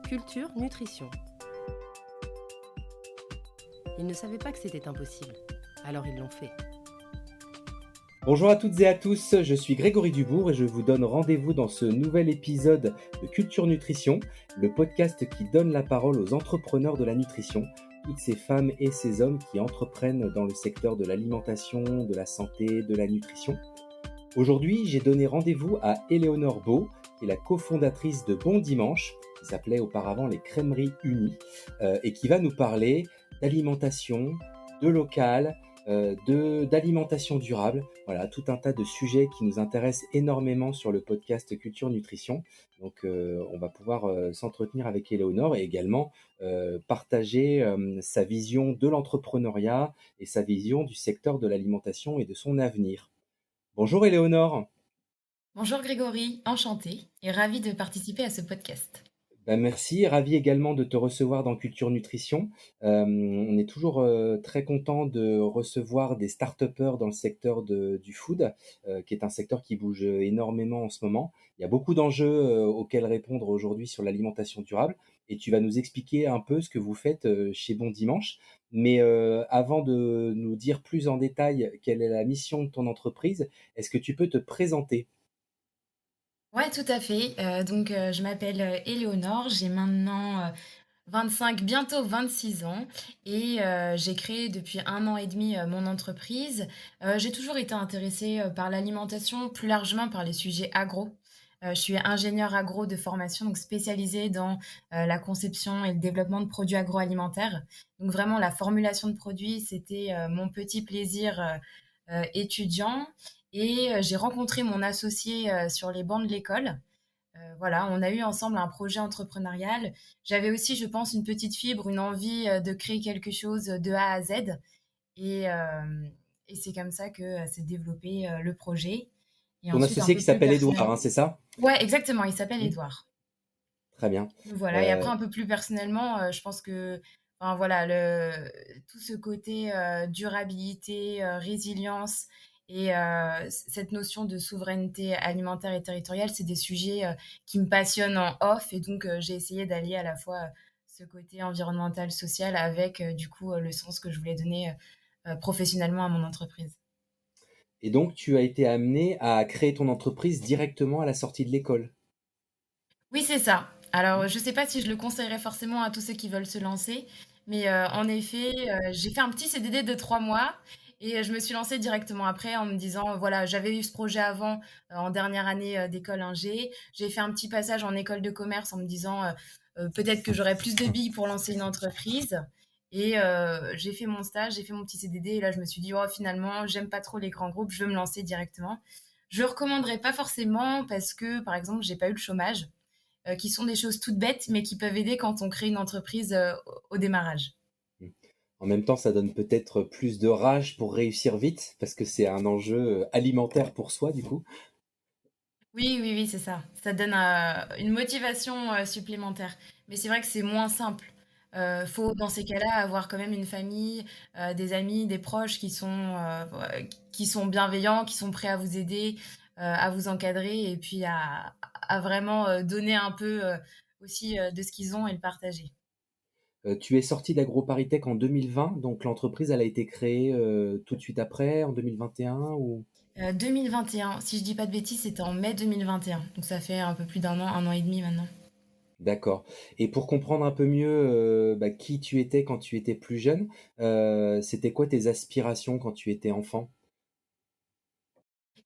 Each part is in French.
Culture Nutrition. Ils ne savaient pas que c'était impossible, alors ils l'ont fait. Bonjour à toutes et à tous, je suis Grégory Dubourg et je vous donne rendez-vous dans ce nouvel épisode de Culture Nutrition, le podcast qui donne la parole aux entrepreneurs de la nutrition, toutes ces femmes et ces hommes qui entreprennent dans le secteur de l'alimentation, de la santé, de la nutrition. Aujourd'hui, j'ai donné rendez-vous à Éléonore Beau, qui est la cofondatrice de Bon Dimanche, qui s'appelait auparavant les Crèmeries Unies, et qui va nous parler d'alimentation, de local, d'alimentation durable. Voilà, tout un tas de sujets qui nous intéressent énormément sur le podcast Culture Nutrition. Donc, on va pouvoir s'entretenir avec Éléonore et également partager sa vision de l'entrepreneuriat et sa vision du secteur de l'alimentation et de son avenir. Bonjour Éléonore. Bonjour Grégory, enchantée et ravie de participer à ce podcast. Merci, ravi également de te recevoir dans Culture Nutrition. On est toujours très content de recevoir des start-upers dans le secteur du food, qui est un secteur qui bouge énormément en ce moment. Il y a beaucoup d'enjeux auxquels répondre aujourd'hui sur l'alimentation durable et tu vas nous expliquer un peu ce que vous faites chez Bon Dimanche. Mais avant de nous dire plus en détail quelle est la mission de ton entreprise, est-ce que tu peux te présenter? Ouais, tout à fait. Je m'appelle Éléonore, j'ai maintenant 25, bientôt 26 ans et j'ai créé depuis 1 an et demi mon entreprise. J'ai toujours été intéressée par l'alimentation, plus largement par les sujets agro. Je suis ingénieure agro de formation, donc spécialisée dans la conception et le développement de produits agroalimentaires. Donc vraiment, la formulation de produits, c'était mon petit plaisir étudiant. Et j'ai rencontré mon associé sur les bancs de l'école. Voilà, on a eu ensemble un projet entrepreneurial. J'avais aussi, je pense, une petite fibre, une envie de créer quelque chose de A à Z. Et, euh, et c'est comme ça que s'est développé le projet. Et Ton ensuite, un associé peu qui plus s'appelle Édouard, personnel. hein, c'est ça? Ouais, exactement, il s'appelle Mmh. Édouard. Très bien. Voilà, et Euh, après, un peu plus personnellement, je pense que, enfin, voilà, tout ce côté durabilité, résilience et cette notion de souveraineté alimentaire et territoriale, c'est des sujets qui me passionnent en off. Et donc, j'ai essayé d'allier à la fois ce côté environnemental, social, avec du coup le sens que je voulais donner professionnellement à mon entreprise. Et donc, tu as été amené à créer ton entreprise directement à la sortie de l'école. Oui, c'est ça. Alors, je sais pas si je le conseillerais forcément à tous ceux qui veulent se lancer, mais en effet, j'ai fait un petit CDD de 3 mois et je me suis lancée directement après en me disant, voilà, j'avais eu ce projet avant, en dernière année, d'école ingé. J'ai fait un petit passage en école de commerce en me disant, peut-être que j'aurais plus de billes pour lancer une entreprise. Et j'ai fait mon stage, j'ai fait mon petit CDD et là, je me suis dit: «Oh, finalement, j'aime pas trop les grands groupes, je veux me lancer directement». Je recommanderais pas forcément parce que, par exemple, j'ai pas eu le chômage, qui sont des choses toutes bêtes, mais qui peuvent aider quand on crée une entreprise au démarrage. Mmh. En même temps, ça donne peut-être plus de rage pour réussir vite, parce que c'est un enjeu alimentaire pour soi, du coup. Oui, oui, oui, c'est ça. Ça donne une motivation supplémentaire. Mais c'est vrai que c'est moins simple. Faut, dans ces cas-là, avoir quand même une famille, des amis, des proches qui sont bienveillants, qui sont prêts à vous aider, à vous encadrer et puis à vraiment donner un peu aussi de ce qu'ils ont et le partager. Tu es sorti d'AgroParisTech en 2020, donc l'entreprise, elle a été créée tout de suite après, en 2021 ou... 2021, si je dis pas de bêtises, c'était en mai 2021. Donc ça fait un peu plus d'un an, 1 an et demi maintenant. D'accord. Et pour comprendre un peu mieux qui tu étais quand tu étais plus jeune, c'était quoi tes aspirations quand tu étais enfant?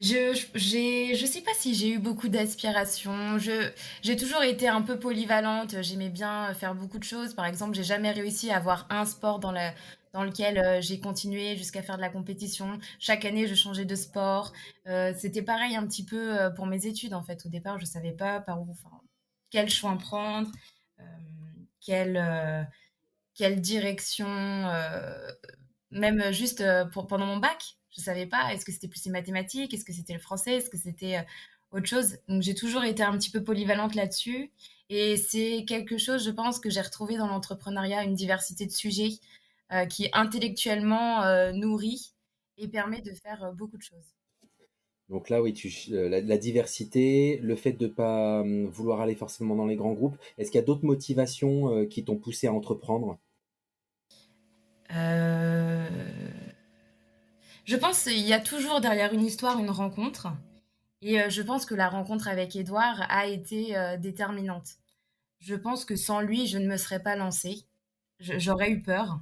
Je sais pas si j'ai eu beaucoup d'aspiration. J'ai toujours été un peu polyvalente. J'aimais bien faire beaucoup de choses. Par exemple, j'ai jamais réussi à avoir un sport dans lequel j'ai continué jusqu'à faire de la compétition. Chaque année, je changeais de sport. C'était pareil un petit peu pour mes études, en fait. Au départ, je savais pas par où, enfin, quel choix prendre, euh, quelle, euh, quelle direction, même juste pendant mon bac. Je savais pas, est-ce que c'était plus les mathématiques, est-ce que c'était le français, est-ce que c'était autre chose. Donc j'ai toujours été un petit peu polyvalente là-dessus. Et c'est quelque chose, je pense, que j'ai retrouvé dans l'entrepreneuriat, une diversité de sujets qui intellectuellement nourrit et permet de faire beaucoup de choses. Donc là, oui, la diversité, le fait de pas vouloir aller forcément dans les grands groupes. Est-ce qu'il y a d'autres motivations qui t'ont poussé à entreprendre? Heu, je pense qu'il y a toujours derrière une histoire une rencontre et je pense que la rencontre avec Édouard a été, déterminante. Je pense que sans lui, je ne me serais pas lancée. J'aurais eu peur.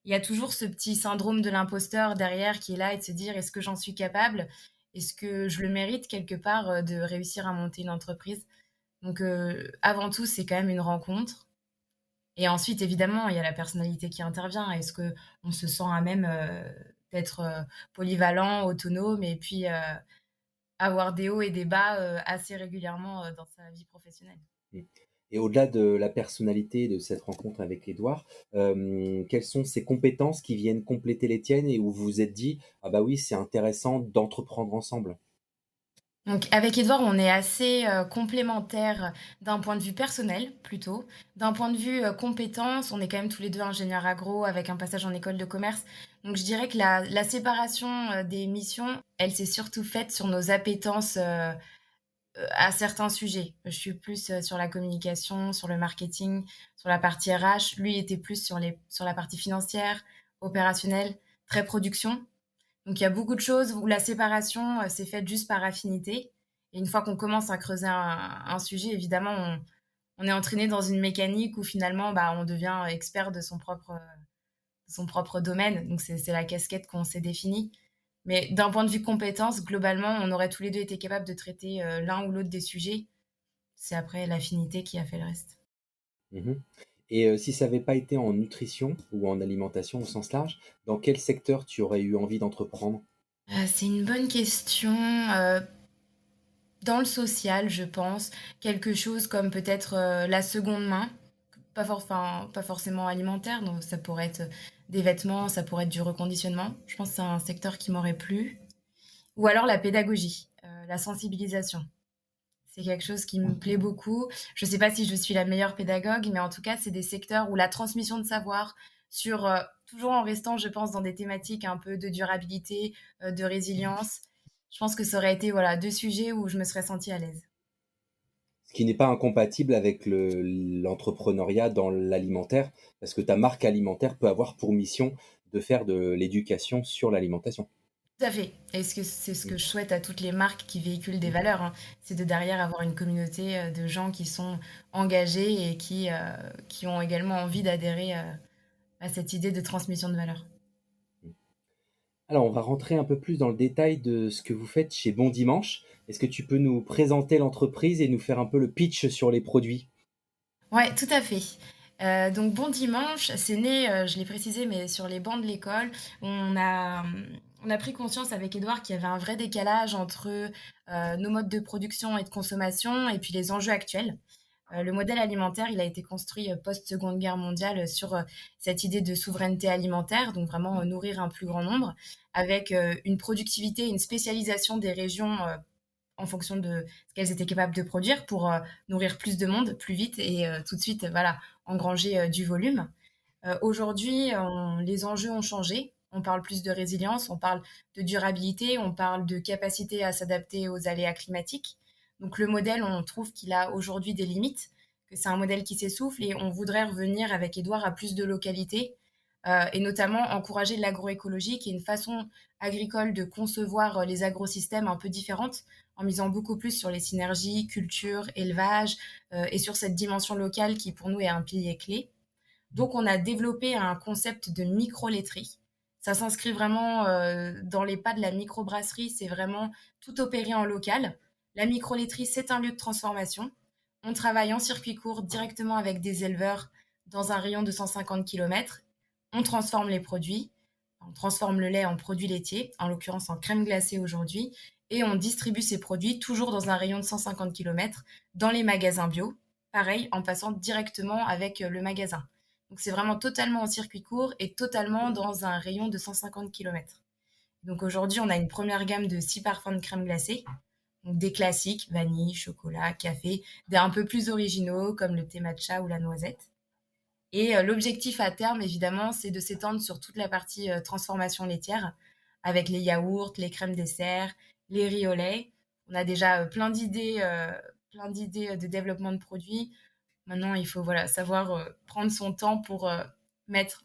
Il y a toujours ce petit syndrome de l'imposteur derrière qui est là et de se dire: «Est-ce que j'en suis capable? Est-ce que je le mérite quelque part, de réussir à monter une entreprise?» Donc avant tout, c'est quand même une rencontre et ensuite évidemment, il y a la personnalité qui intervient. Est-ce qu'on se sent à même, d'être, polyvalent, autonome et puis, avoir des hauts et des bas, assez régulièrement, dans sa vie professionnelle? Mmh. Et au-delà de la personnalité de cette rencontre avec Édouard, quelles sont ces compétences qui viennent compléter les tiennes et où vous vous êtes dit: «Ah bah oui, c'est intéressant d'entreprendre ensemble»? Donc avec Édouard, on est assez, complémentaires d'un point de vue personnel plutôt. D'un point de vue, compétences, on est quand même tous les 2 ingénieurs agro avec un passage en école de commerce. Donc je dirais que la séparation, des missions, elle s'est surtout faite sur nos appétences, à certains sujets. Je suis plus, sur la communication, sur le marketing, sur la partie RH. Lui était plus sur la partie financière, opérationnelle, très production. Donc il y a beaucoup de choses où la séparation, s'est faite juste par affinité et une fois qu'on commence à creuser un sujet, évidemment, on est entraîné dans une mécanique où finalement, bah, on devient expert de son propre domaine. Donc c'est la casquette qu'on s'est définie. Mais d'un point de vue compétences, globalement, on aurait tous les 2 été capables de traiter, l'un ou l'autre des sujets. C'est après l'affinité qui a fait le reste. Mmh. Et si ça avait pas été en nutrition ou en alimentation au sens large, dans quel secteur tu aurais eu envie d'entreprendre? C'est une bonne question, dans le social, je pense. Quelque chose comme peut-être, la seconde main. Pas forcément alimentaire, donc ça pourrait être, des vêtements, ça pourrait être du reconditionnement. Je pense que c'est un secteur qui m'aurait plu. Ou alors la pédagogie, la sensibilisation. C'est quelque chose qui me plaît beaucoup. Je sais pas si je suis la meilleure pédagogue, mais en tout cas, c'est des secteurs où la transmission de savoir sur, toujours en restant, je pense, dans des thématiques un peu de durabilité, de résilience. Je pense que ça aurait été, voilà, 2 sujets où je me serais sentie à l'aise. Ce qui n'est pas incompatible avec l'entrepreneuriat dans l'alimentaire, parce que ta marque alimentaire peut avoir pour mission de faire de l'éducation sur l'alimentation. Tout à fait et ce que c'est ce Mmh. que je souhaite à toutes les marques qui véhiculent des valeurs, hein. C'est de derrière avoir une communauté, de gens qui sont engagés et qui ont également envie d'adhérer, à cette idée de transmission de valeurs. Alors, on va rentrer un peu plus dans le détail de ce que vous faites chez Bon Dimanche. Est-ce que tu peux nous présenter l'entreprise et nous faire un peu le pitch sur les produits? Ouais, tout à fait. Donc Bon Dimanche, c'est né, je l'ai précisé, mais sur les bancs de l'école. On a pris conscience avec Édouard qu'il y avait un vrai décalage entre, nos modes de production et de consommation et puis les enjeux actuels. Le modèle alimentaire, il a été construit, post-Seconde Guerre mondiale, sur, cette idée de souveraineté alimentaire, donc vraiment, nourrir un plus grand nombre avec, une productivité et une spécialisation des régions, en fonction de ce qu'elles étaient capables de produire pour, nourrir plus de monde, plus vite et tout de suite, voilà, engranger, du volume. Aujourd'hui, les enjeux ont changé. On parle plus de résilience, on parle de durabilité, on parle de capacité à s'adapter aux aléas climatiques. Donc le modèle, on trouve qu'il a aujourd'hui des limites, que c'est un modèle qui s'essouffle et on voudrait revenir avec Édouard à plus de localité, et notamment encourager l'agroécologie qui est une façon agricole de concevoir, les agrosystèmes un peu différente, en misant beaucoup plus sur les synergies culture, élevage, et sur cette dimension locale qui pour nous est un pilier clé. Donc, on a développé un concept de micro-laiterie. Ça s'inscrit vraiment dans les pas de la microbrasserie. C'est vraiment tout opéré en local. La micro-laiterie, c'est un lieu de transformation. On travaille en circuit court directement avec des éleveurs dans un rayon de 150 km. On transforme les produits. On transforme le lait en produits laitiers, en l'occurrence en crème glacée aujourd'hui. Et on distribue ces produits toujours dans un rayon de 150 km dans les magasins bio. Pareil, en passant directement avec le magasin. Donc c'est vraiment totalement en circuit court et totalement dans un rayon de 150 km. Donc aujourd'hui, on a une première gamme de 6 parfums de crème glacée. Donc des classiques, vanille, chocolat, café, des un peu plus originaux comme le thé matcha ou la noisette. Et l'objectif à terme, évidemment, c'est de s'étendre sur toute la partie transformation laitière avec les yaourts, les crèmes dessert, les riz au lait. On a déjà plein d'idées de développement de produits. Maintenant, il faut voilà, savoir prendre son temps pour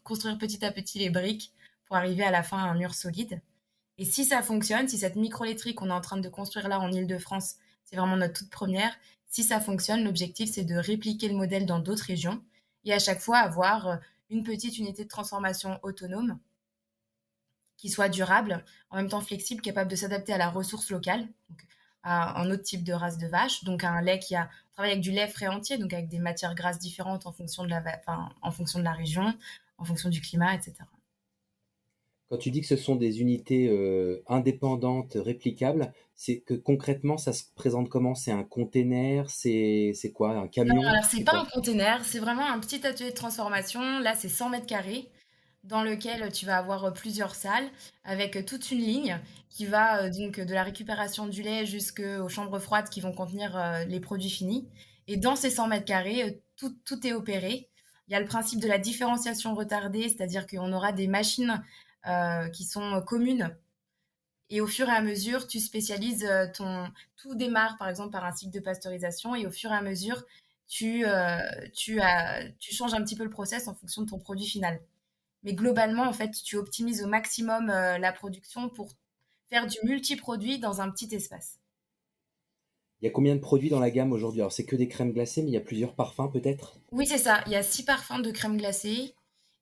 construire petit à petit les briques pour arriver à la fin à un mur solide. Et si ça fonctionne, si cette micro-laiterie qu'on est en train de construire là en Île-de-France, c'est vraiment notre toute première, si ça fonctionne, l'objectif c'est de répliquer le modèle dans d'autres régions et à chaque fois avoir une petite unité de transformation autonome qui soit durable, en même temps flexible, capable de s'adapter à la ressource locale, donc à un autre type de race de vache, donc à un lait qui a on travaille avec du lait frais entier, donc avec des matières grasses différentes en fonction de en fonction de la région, en fonction du climat, etc. Quand tu dis que ce sont des unités indépendantes, réplicables, c'est que concrètement, ça se présente comment? C'est un container? C'est quoi? Un Non, camion? alors c'est C'est pas un quoi? container, c'est vraiment un petit atelier de transformation. Là, c'est 100 mètres carrés dans lequel tu vas avoir plusieurs salles avec toute une ligne qui va donc de la récupération du lait jusqu'aux chambres froides qui vont contenir les produits finis. Et dans ces 100 mètres carrés, tout est opéré. Il y a le principe de la différenciation retardée, c'est-à-dire qu'on aura des machines qui sont communes et au fur et à mesure, tu spécialises ton. Tout démarre par exemple par un cycle de pasteurisation et au fur et à mesure, tu changes un petit peu le process en fonction de ton produit final. Mais globalement, en fait, tu optimises au maximum la production pour faire du multiproduit dans un petit espace. Il y a combien de produits dans la gamme aujourd'hui? Alors, c'est que des crèmes glacées, mais il y a plusieurs parfums peut-être? Oui, c'est ça. Il y a 6 parfums de crème glacée.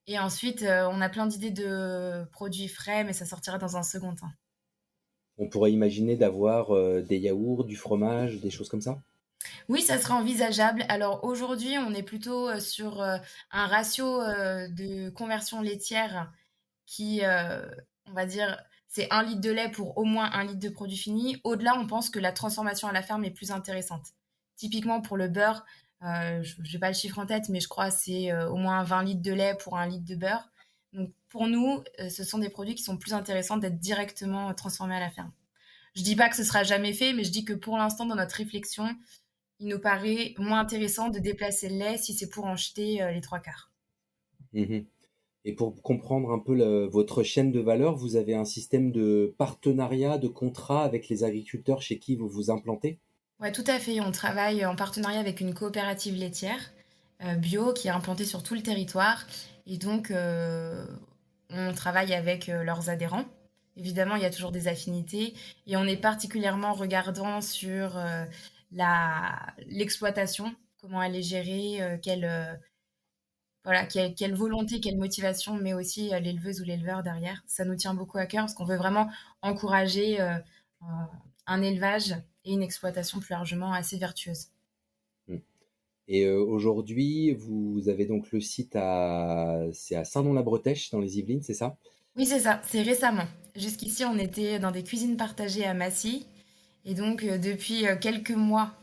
Et ensuite, on a plein d'idées de produits frais, mais ça sortira dans un second temps. On pourrait imaginer d'avoir des yaourts, du fromage, des choses comme ça? Oui, ça serait envisageable. Alors aujourd'hui, on est plutôt sur un ratio de conversion laitière qui, on va dire, c'est 1 litre de lait pour au moins 1 litre de produit fini. Au-delà, on pense que la transformation à la ferme est plus intéressante. Typiquement pour le beurre, je n'ai pas le chiffre en tête, mais je crois que c'est au moins 20 litres de lait pour 1 litre de beurre. Donc pour nous, ce sont des produits qui sont plus intéressants d'être directement transformés à la ferme. Je dis pas que ce sera jamais fait, mais je dis que pour l'instant, dans notre réflexion, il nous paraît moins intéressant de déplacer le lait si c'est pour en jeter les trois quarts. Mhm. Et pour comprendre un peu votre chaîne de valeur, vous avez un système de partenariat, de contrat avec les agriculteurs chez qui vous vous implantez? Ouais, tout à fait. On travaille en partenariat avec une coopérative laitière bio qui est implantée sur tout le territoire. Et donc, on travaille avec leurs adhérents. Évidemment, il y a toujours des affinités. Et on est particulièrement regardant sur l'exploitation, comment elle est gérée, voilà, quelle volonté, quelle motivation, mais aussi l'éleveuse ou l'éleveur derrière. Ça nous tient beaucoup à cœur parce qu'on veut vraiment encourager un élevage et une exploitation plus largement assez vertueuse. Mmh. Et aujourd'hui, vous avez donc le site c'est à Saint-Nom-la-Bretèche dans les Yvelines, c'est ça? Oui, c'est ça, c'est récemment. Jusqu'ici, on était dans des cuisines partagées à Massy. Et donc, depuis quelques mois,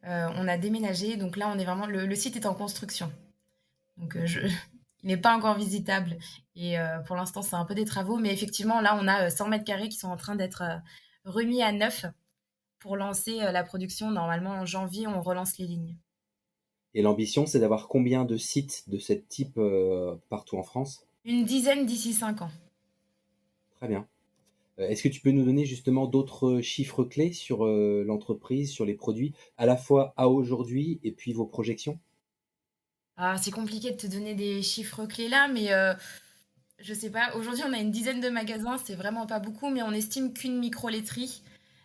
on a déménagé. Donc là, on est vraiment. Le site est en construction. Donc, il n'est pas encore visitable. Et pour l'instant, c'est un peu des travaux. Mais effectivement, là, on a 100 mètres carrés qui sont en train d'être remis à neuf pour lancer la production. Normalement, en janvier, on relance les lignes. Et l'ambition, c'est d'avoir combien de sites de ce type partout en France? Une dizaine d'ici 5 ans. Très bien. Est-ce que tu peux nous donner justement d'autres chiffres clés sur l'entreprise, sur les produits, à la fois à aujourd'hui et puis vos projections? Ah, c'est compliqué de te donner des chiffres clés là, mais je sais pas. Aujourd'hui, on a une dizaine de magasins, c'est vraiment pas beaucoup, mais on estime qu'une micro-laiterie,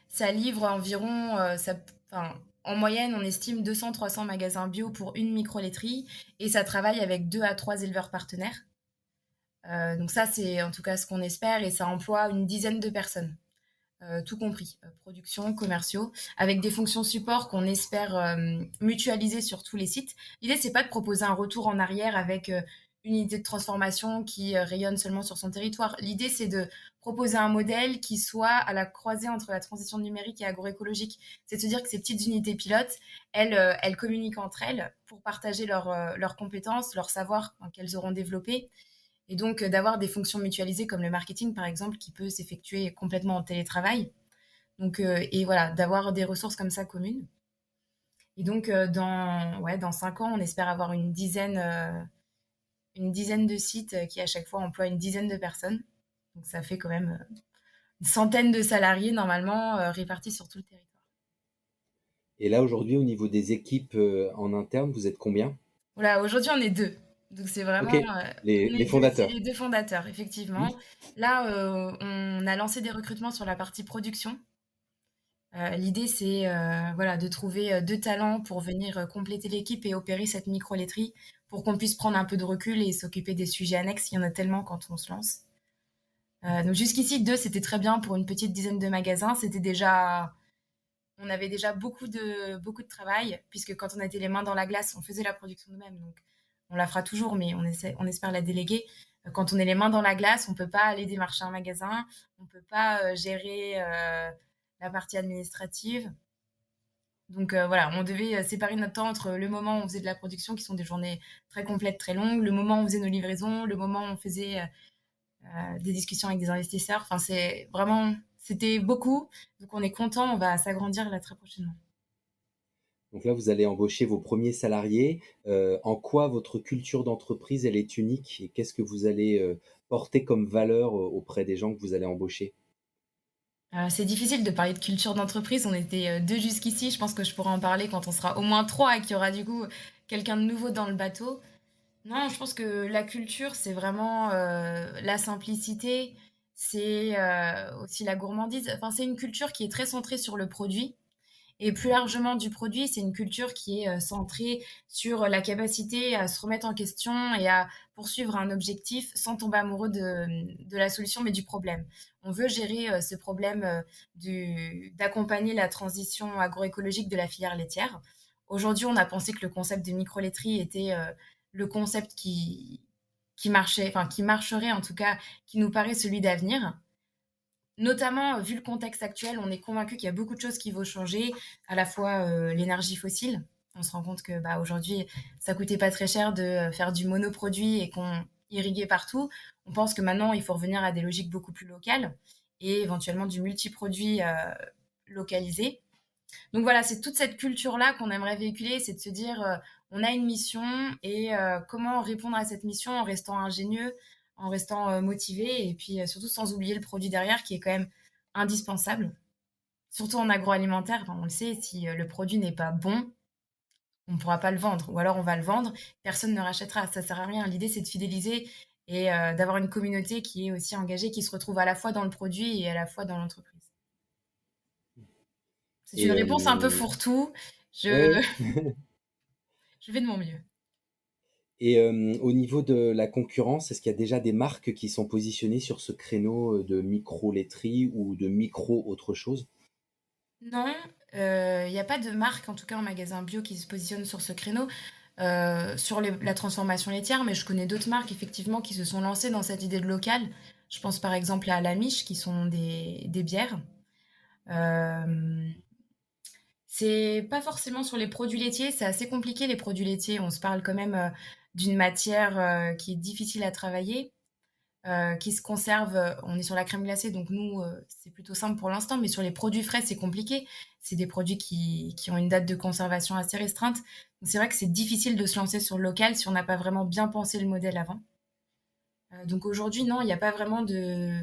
ça livre environ, enfin, en moyenne, on estime 200-300 magasins bio pour une micro-laiterie, et ça travaille avec 2 à 3 éleveurs partenaires. Donc ça, c'est en tout cas ce qu'on espère, et ça emploie une dizaine de personnes, tout compris, production, commerciaux, avec des fonctions support qu'on espère mutualiser sur tous les sites. L'idée, c'est pas de proposer un retour en arrière avec une unité de transformation qui rayonne seulement sur son territoire. L'idée, c'est de proposer un modèle qui soit à la croisée entre la transition numérique et agroécologique. C'est de se dire que ces petites unités pilotes, elles communiquent entre elles pour partager leurs compétences, leurs savoirs qu'elles auront développés et donc d'avoir des fonctions mutualisées comme le marketing par exemple qui peut s'effectuer complètement en télétravail. Donc et voilà, d'avoir des ressources comme ça communes. Et donc dans 5 ans, on espère avoir une dizaine de sites qui à chaque fois emploient une dizaine de personnes. Donc ça fait quand même une centaine de salariés normalement, répartis sur tout le territoire. Et là, aujourd'hui, au niveau des équipes, en interne, vous êtes combien? Voilà, aujourd'hui on est 2, donc c'est OK, vraiment, on les est 2, c'est fondateurs. les 2 fondateurs Mmh. effectivement. Là, on a lancé des recrutements sur la partie production. L'idée c'est, voilà, de trouver, 2 talents pour venir, compléter l'équipe et opérer cette micro-laiterie pour qu'on puisse prendre un peu de recul et s'occuper des sujets annexes. Il y en a tellement quand on se lance. Donc jusqu'ici 2 c'était très bien pour une petite dizaine de magasins. C'était déjà On avait déjà beaucoup de travail puisque quand on était les mains dans la glace, on faisait la production nous-mêmes, donc on la fera toujours, mais on espère la déléguer. Quand on est les mains dans la glace, on peut pas aller démarcher un magasin, on peut pas, gérer, la partie administrative. Donc voilà, on devait, séparer notre temps entre le moment où on faisait de la production, qui sont des journées très complètes, très longues, le moment où on faisait nos livraisons, le moment où on faisait, des discussions avec des investisseurs. Enfin, c'était beaucoup, donc on est content, on va s'agrandir là très prochainement. Donc là, vous allez embaucher vos premiers salariés. En quoi votre culture d'entreprise, elle est unique et qu'est-ce que vous allez, porter comme valeur, auprès des gens que vous allez embaucher? C'est difficile de parler de culture d'entreprise. On était, 2 jusqu'ici. Je pense que je pourrais en parler quand on sera au moins 3 et qu'il y aura du coup quelqu'un de nouveau dans le bateau. Non, je pense que la culture, c'est vraiment, la simplicité, c'est, aussi la gourmandise. Enfin, c'est une culture qui est très centrée sur le produit. Et plus largement du produit, c'est une culture qui est centrée sur la capacité à se remettre en question et à poursuivre un objectif sans tomber amoureux de la solution, mais du problème. On veut gérer ce problème d'accompagner la transition agroécologique de la filière laitière. Aujourd'hui, on a pensé que le concept de micro-laiterie était le concept qui marchait, enfin qui marcherait en tout cas, qui nous paraît celui d'avenir. Notamment, vu le contexte actuel, on est convaincu qu'il y a beaucoup de choses qui vont changer, à la fois, l'énergie fossile. On se rend compte que, bah, aujourd'hui, ça coûtait pas très cher de, faire du monoproduit et qu'on irriguait partout. On pense que maintenant, il faut revenir à des logiques beaucoup plus locales et éventuellement du multiproduit, localisé. Donc voilà, c'est toute cette culture-là qu'on aimerait véhiculer, c'est de se dire, on a une mission et comment répondre à cette mission en restant ingénieux, en restant motivé et puis surtout sans oublier le produit derrière qui est quand même indispensable. Surtout en agroalimentaire, enfin, on le sait, si le produit n'est pas bon, on ne pourra pas le vendre. Ou alors on va le vendre, personne ne rachètera, ça sert à rien. L'idée, c'est de fidéliser et d'avoir une communauté qui est aussi engagée, qui se retrouve à la fois dans le produit et à la fois dans l'entreprise. C'est Et une réponse un peu fourre-tout. ouais, Je, ouais. je fais de mon mieux. Et au niveau de la concurrence, est-ce qu'il y a déjà des marques qui sont positionnées sur ce créneau, de micro-laiterie ou de micro autre chose? Non, il y a pas de marque, en tout cas en magasin bio, qui se positionne sur ce créneau, sur la transformation laitière, mais je connais d'autres marques effectivement qui se sont lancées dans cette idée de local. Je pense par exemple à La Miche qui sont des bières. Hem, c'est pas forcément sur les produits laitiers, c'est assez compliqué les produits laitiers. On se parle quand même, d'une matière, qui est difficile à travailler. Qui se conservent, on est sur la crème glacée, donc nous, c'est plutôt simple pour l'instant, mais sur les produits frais, c'est compliqué. C'est des produits qui ont une date de conservation assez restreinte. Donc c'est vrai que c'est difficile de se lancer sur le local si on n'a pas vraiment bien pensé le modèle avant. Donc aujourd'hui, non, il n'y a pas vraiment de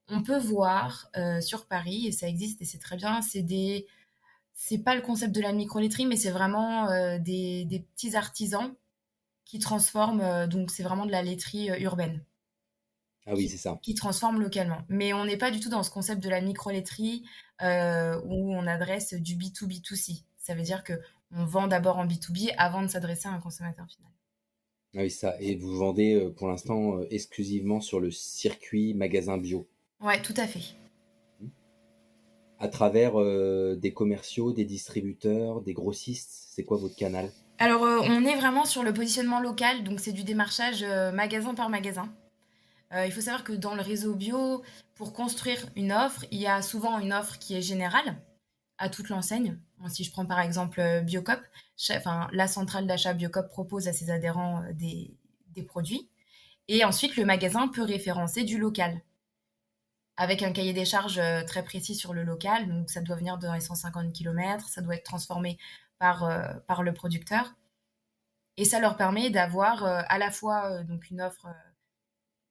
on peut voir, sur Paris et ça existe et c'est très bien, c'est pas le concept de la micro-laiterie, mais c'est vraiment, des petits artisans qui transforment, donc c'est vraiment de la laiterie, urbaine. Ah oui, c'est ça. Qui transforment localement. Mais on n'est pas du tout dans ce concept de la micro-laiterie, où on adresse du B2B2C. Ça veut dire qu'on vend d'abord en B2B avant de s'adresser à un consommateur final. Ah oui, ça et vous vendez, pour l'instant, exclusivement sur le circuit magasin bio? Ouais, tout à fait. Mmh. À travers, des commerciaux, des distributeurs, des grossistes? C'est quoi votre canal? Alors, on est vraiment sur le positionnement local, donc c'est du démarchage, magasin par magasin. Il faut savoir que dans le réseau bio, pour construire une offre, il y a souvent une offre qui est générale à toute l'enseigne. Moi, si je prends par exemple Biocoop, enfin, la centrale d'achat Biocoop propose à ses adhérents des produits. Et ensuite, le magasin peut référencer du local avec un cahier des charges très précis sur le local. Donc, ça doit venir dans les 150 kilomètres, ça doit être transformé par le producteur. Et ça leur permet d'avoir à la fois donc une offre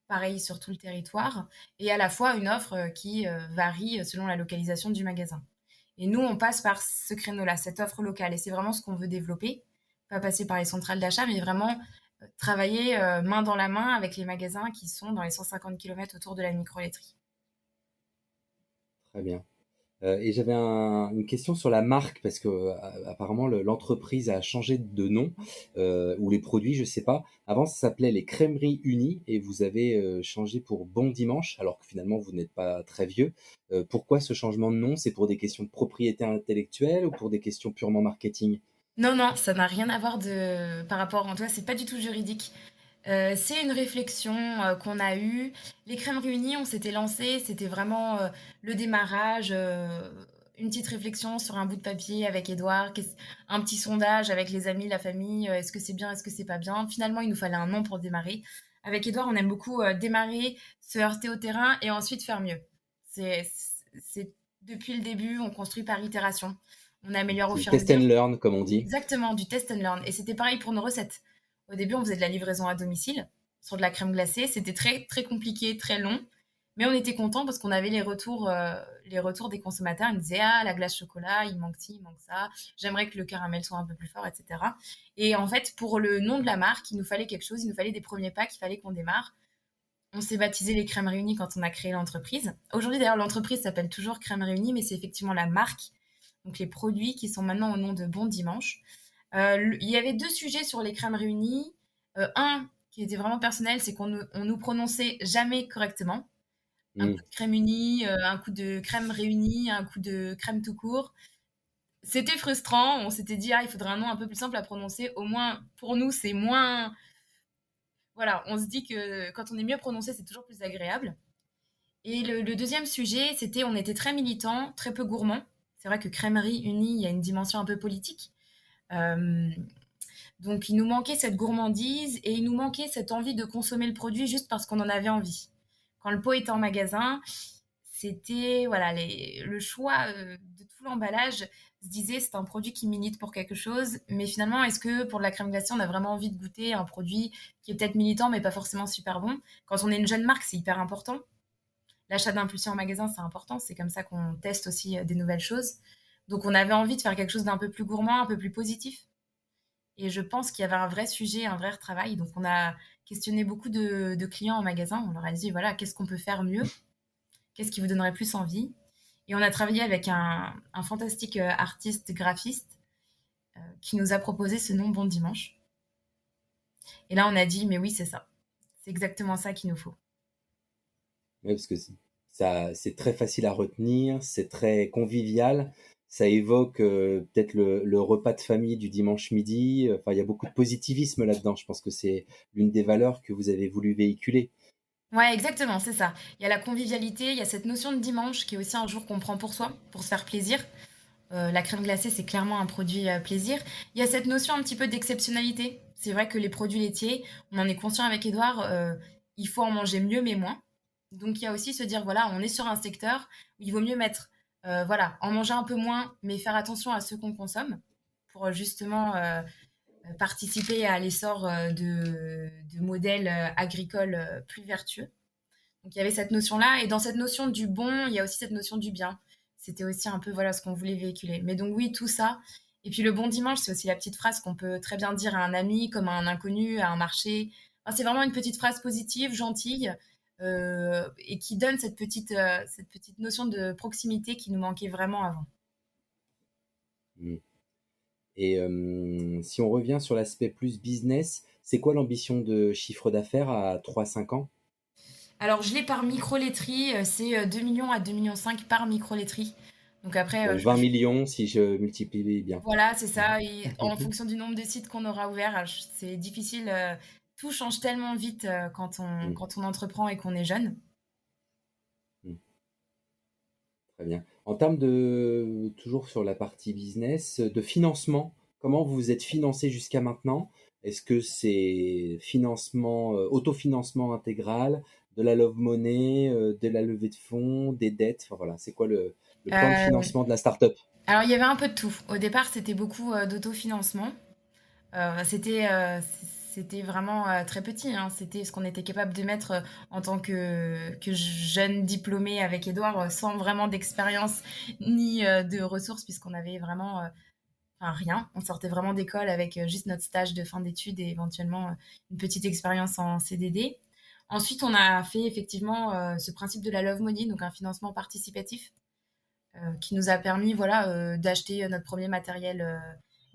pareil sur tout le territoire, et à la fois une offre qui varie selon la localisation du magasin. Et nous, on passe par ce créneau-là, cette offre locale, et c'est vraiment ce qu'on veut développer, pas passer par les centrales d'achat, mais vraiment travailler main dans la main avec les magasins qui sont dans les 150 km autour de la micro-laiterie. Très bien. Et j'avais une question sur la marque parce que apparemment l'entreprise a changé de nom ou les produits, je sais pas. Avant, ça s'appelait les Crèmeries Unies et vous avez changé pour Bon Dimanche, alors que finalement vous n'êtes pas très vieux. Pourquoi ce changement de nom? C'est pour des questions de propriété intellectuelle ou pour des questions purement marketing? Non, non, ça n'a rien à voir par rapport en toi, c'est pas du tout juridique. C'est une réflexion qu'on a eue. Les crèmes réunies, on s'était lancé, c'était vraiment le démarrage, une petite réflexion sur un bout de papier avec Edouard, un petit sondage avec les amis, la famille, est-ce que c'est bien, est-ce que c'est pas bien. Finalement, il nous fallait un nom pour démarrer. Avec Edouard, on aime beaucoup démarrer, se heurter au terrain et ensuite faire mieux. C'est, c'est depuis le début, on construit par itération. On améliore au Du fur et à test mesure. and learn, comme on dit. Exactement, du test and learn. Et c'était pareil pour nos recettes. Au début, on faisait de la livraison à domicile sur de la crème glacée. C'était très, très compliqué, très long. Mais on était content parce qu'on avait les retours des consommateurs. Ils nous disaient, ah, la glace chocolat, il manque ci, il manque ça. J'aimerais que le caramel soit un peu plus fort, etc. Et en fait, pour le nom de la marque, il nous fallait quelque chose. Il nous fallait des premiers pas, il fallait qu'on démarre. On s'est baptisé les Crèmes Réunies quand on a créé l'entreprise. Aujourd'hui, d'ailleurs, l'entreprise s'appelle toujours Crèmes Réunies, mais c'est effectivement la marque, donc les produits qui sont maintenant au nom de Bon Dimanche. Il y avait deux sujets sur les crèmes réunies. Un qui était vraiment personnel, c'est on nous prononçait jamais correctement. Un coup Hmm. de crème unie, un coup de crème réunie, un coup de crème tout court. C'était frustrant. On s'était dit, ah, il faudrait un nom un peu plus simple à prononcer. Au moins, pour nous, c'est moins. Voilà, on se dit que quand on est mieux prononcé, c'est toujours plus agréable. Et le deuxième sujet, c'était on était très militants, très peu gourmands. C'est vrai que crèmerie unie, il y a une dimension un peu politique. Euh, Donc il nous manquait cette gourmandise et il nous manquait cette envie de consommer le produit juste parce qu'on en avait envie. Quand le pot était en magasin, c'était voilà le choix de tout l'emballage se disait c'est un produit qui milite pour quelque chose, mais finalement est-ce que pour de la crème glacée on a vraiment envie de goûter un produit qui est peut-être militant mais pas forcément super bon. Quand on est une jeune marque, c'est hyper important. L'achat d'impulsion en magasin, c'est important, c'est comme ça qu'on teste aussi des nouvelles choses. Donc on avait envie de faire quelque chose d'un peu plus gourmand, un peu plus positif. Et je pense qu'il y avait un vrai sujet, un vrai travail. Donc, on a questionné beaucoup de clients en magasin. On leur a dit, voilà, qu'est-ce qu'on peut faire mieux? Qu'est-ce qui vous donnerait plus envie? Et on a travaillé avec un fantastique artiste graphiste qui nous a proposé ce nom Bon Dimanche. Et là, on a dit, mais oui, c'est ça. C'est exactement ça qu'il nous faut. Ouais, parce que ça, c'est très facile à retenir, c'est très convivial, ça évoque peut-être le repas de famille du dimanche midi. Enfin, il y a beaucoup de positivisme là-dedans. Je pense que c'est l'une des valeurs que vous avez voulu véhiculer. Ouais, exactement, c'est ça. Il y a la convivialité, il y a cette notion de dimanche qui est aussi un jour qu'on prend pour soi, pour se faire plaisir. La crème glacée, c'est clairement un produit plaisir. Il y a cette notion un petit peu d'exceptionnalité. C'est vrai que les produits laitiers, on en est conscient avec Edouard, il faut en manger mieux mais moins. Donc il y a aussi se dire, voilà, on est sur un secteur où il vaut mieux mettre, voilà, en manger un peu moins, mais faire attention à ce qu'on consomme pour justement participer à l'essor de modèles agricoles plus vertueux. Donc il y avait cette notion-là, et dans cette notion du bon, il y a aussi cette notion du bien. C'était aussi un peu voilà ce qu'on voulait véhiculer. Mais donc oui, tout ça. Et puis le bon dimanche, c'est aussi la petite phrase qu'on peut très bien dire à un ami, comme à un inconnu, à un marché. Enfin, c'est vraiment une petite phrase positive, gentille, et qui donne cette petite notion de proximité qui nous manquait vraiment avant. Mm. Et si on revient sur l'aspect plus business, c'est quoi l'ambition de chiffre d'affaires à 3-5 ans? Alors je l'ai par micro-laiterie, c'est 2 millions à 2,5 millions par micro-laiterie. Donc après, Donc 20 millions si je multiplie bien. voilà, c'est ça. Et en fonction du nombre de sites qu'on aura ouverts, c'est difficile. Tout change tellement vite Mm, quand on entreprend et qu'on est jeune. mm. Très bien. En termes de, toujours sur la partie business, de financement, comment vous vous êtes financé jusqu'à maintenant? Est-ce que c'est financement, autofinancement intégral, de la love money, de la levée de fonds, des dettes? Enfin voilà, c'est quoi le plan de Euh, financement de la startup? alors, il y avait un peu de tout. Au départ, c'était beaucoup d'autofinancement. C'était c'était vraiment, très petit, hein. C'était ce qu'on était capable de mettre, en tant que jeune diplômé avec Édouard, sans vraiment d'expérience ni, de ressources puisqu'on avait vraiment, enfin rien. On sortait vraiment d'école avec, juste notre stage de fin d'études et éventuellement, une petite expérience en CDD. Ensuite, on a fait effectivement, ce principe de la Love Money, donc un financement participatif, qui nous a permis, voilà, d'acheter, notre premier matériel,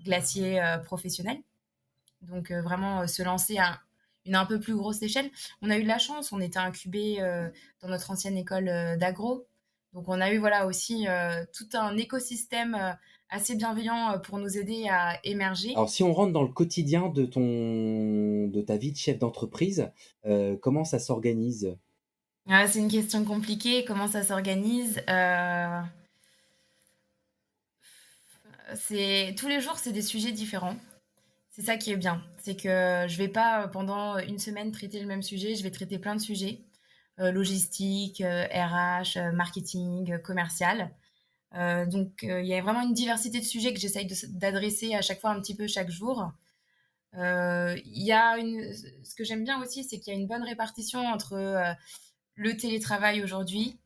glacier, professionnel. Donc vraiment se lancer à une un peu plus grosse échelle. On a eu de la chance, on était incubé dans notre ancienne école d'agro. Donc on a eu voilà aussi tout un écosystème assez bienveillant pour nous aider à émerger. Alors si on rentre dans le quotidien de ta vie de chef d'entreprise, comment ça s'organise? Ah, c'est une question compliquée, comment ça s'organise? C'est tous les jours, c'est des sujets différents. C'est ça qui est bien, c'est que je vais pas pendant une semaine traiter le même sujet, je vais traiter plein de sujets, logistique, RH, marketing, commercial. Donc il y a vraiment une diversité de sujets que j'essaye d'adresser à chaque fois un petit peu chaque jour. Il y a une, ce que j'aime bien aussi, c'est qu'il y a une bonne répartition entre le télétravail aujourd'hui,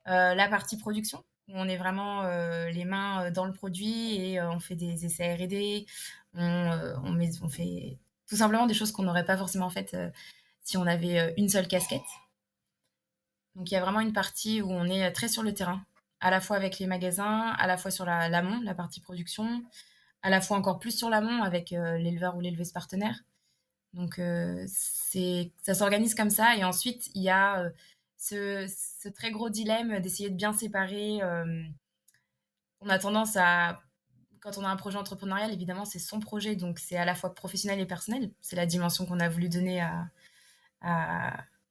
la partie production, où on est vraiment les mains dans le produit et on fait des essais R&D, on fait tout simplement des choses qu'on n'aurait pas forcément faites si on avait une seule casquette. Donc il y a vraiment une partie où on est très sur le terrain, à la fois avec les magasins, à la fois sur l'amont, la partie production, à la fois encore plus sur l'amont avec l'éleveur ou l'éleveuse partenaire. Donc ça s'organise comme ça. Et ensuite, il y a ce très gros dilemme d'essayer de bien séparer. On a tendance à, quand on a un projet entrepreneurial, évidemment, c'est son projet, donc c'est à la fois professionnel et personnel. C'est la dimension qu'on a voulu donner à,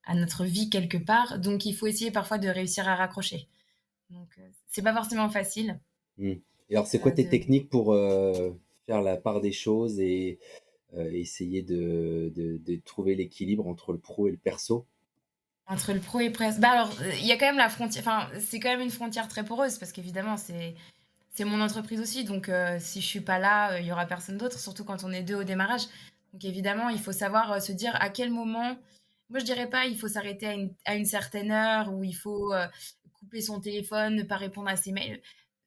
à notre vie quelque part. Donc il faut essayer parfois de réussir à raccrocher. Donc c'est pas forcément facile Mmh. Et alors c'est quoi tes de techniques pour, faire la part des choses et essayer de trouver l'équilibre entre le pro et le perso? entre le pro et presse. Bah alors, il y a quand même la frontière. Enfin, c'est quand même une frontière très poreuse parce qu'évidemment, c'est mon entreprise aussi, donc si je suis pas là, il y aura personne d'autre, surtout quand on est 2 au démarrage. Donc évidemment, il faut savoir, se dire à quel moment, moi je dirais pas il faut s'arrêter à une certaine heure ou il faut, couper son téléphone, ne pas répondre à ses mails.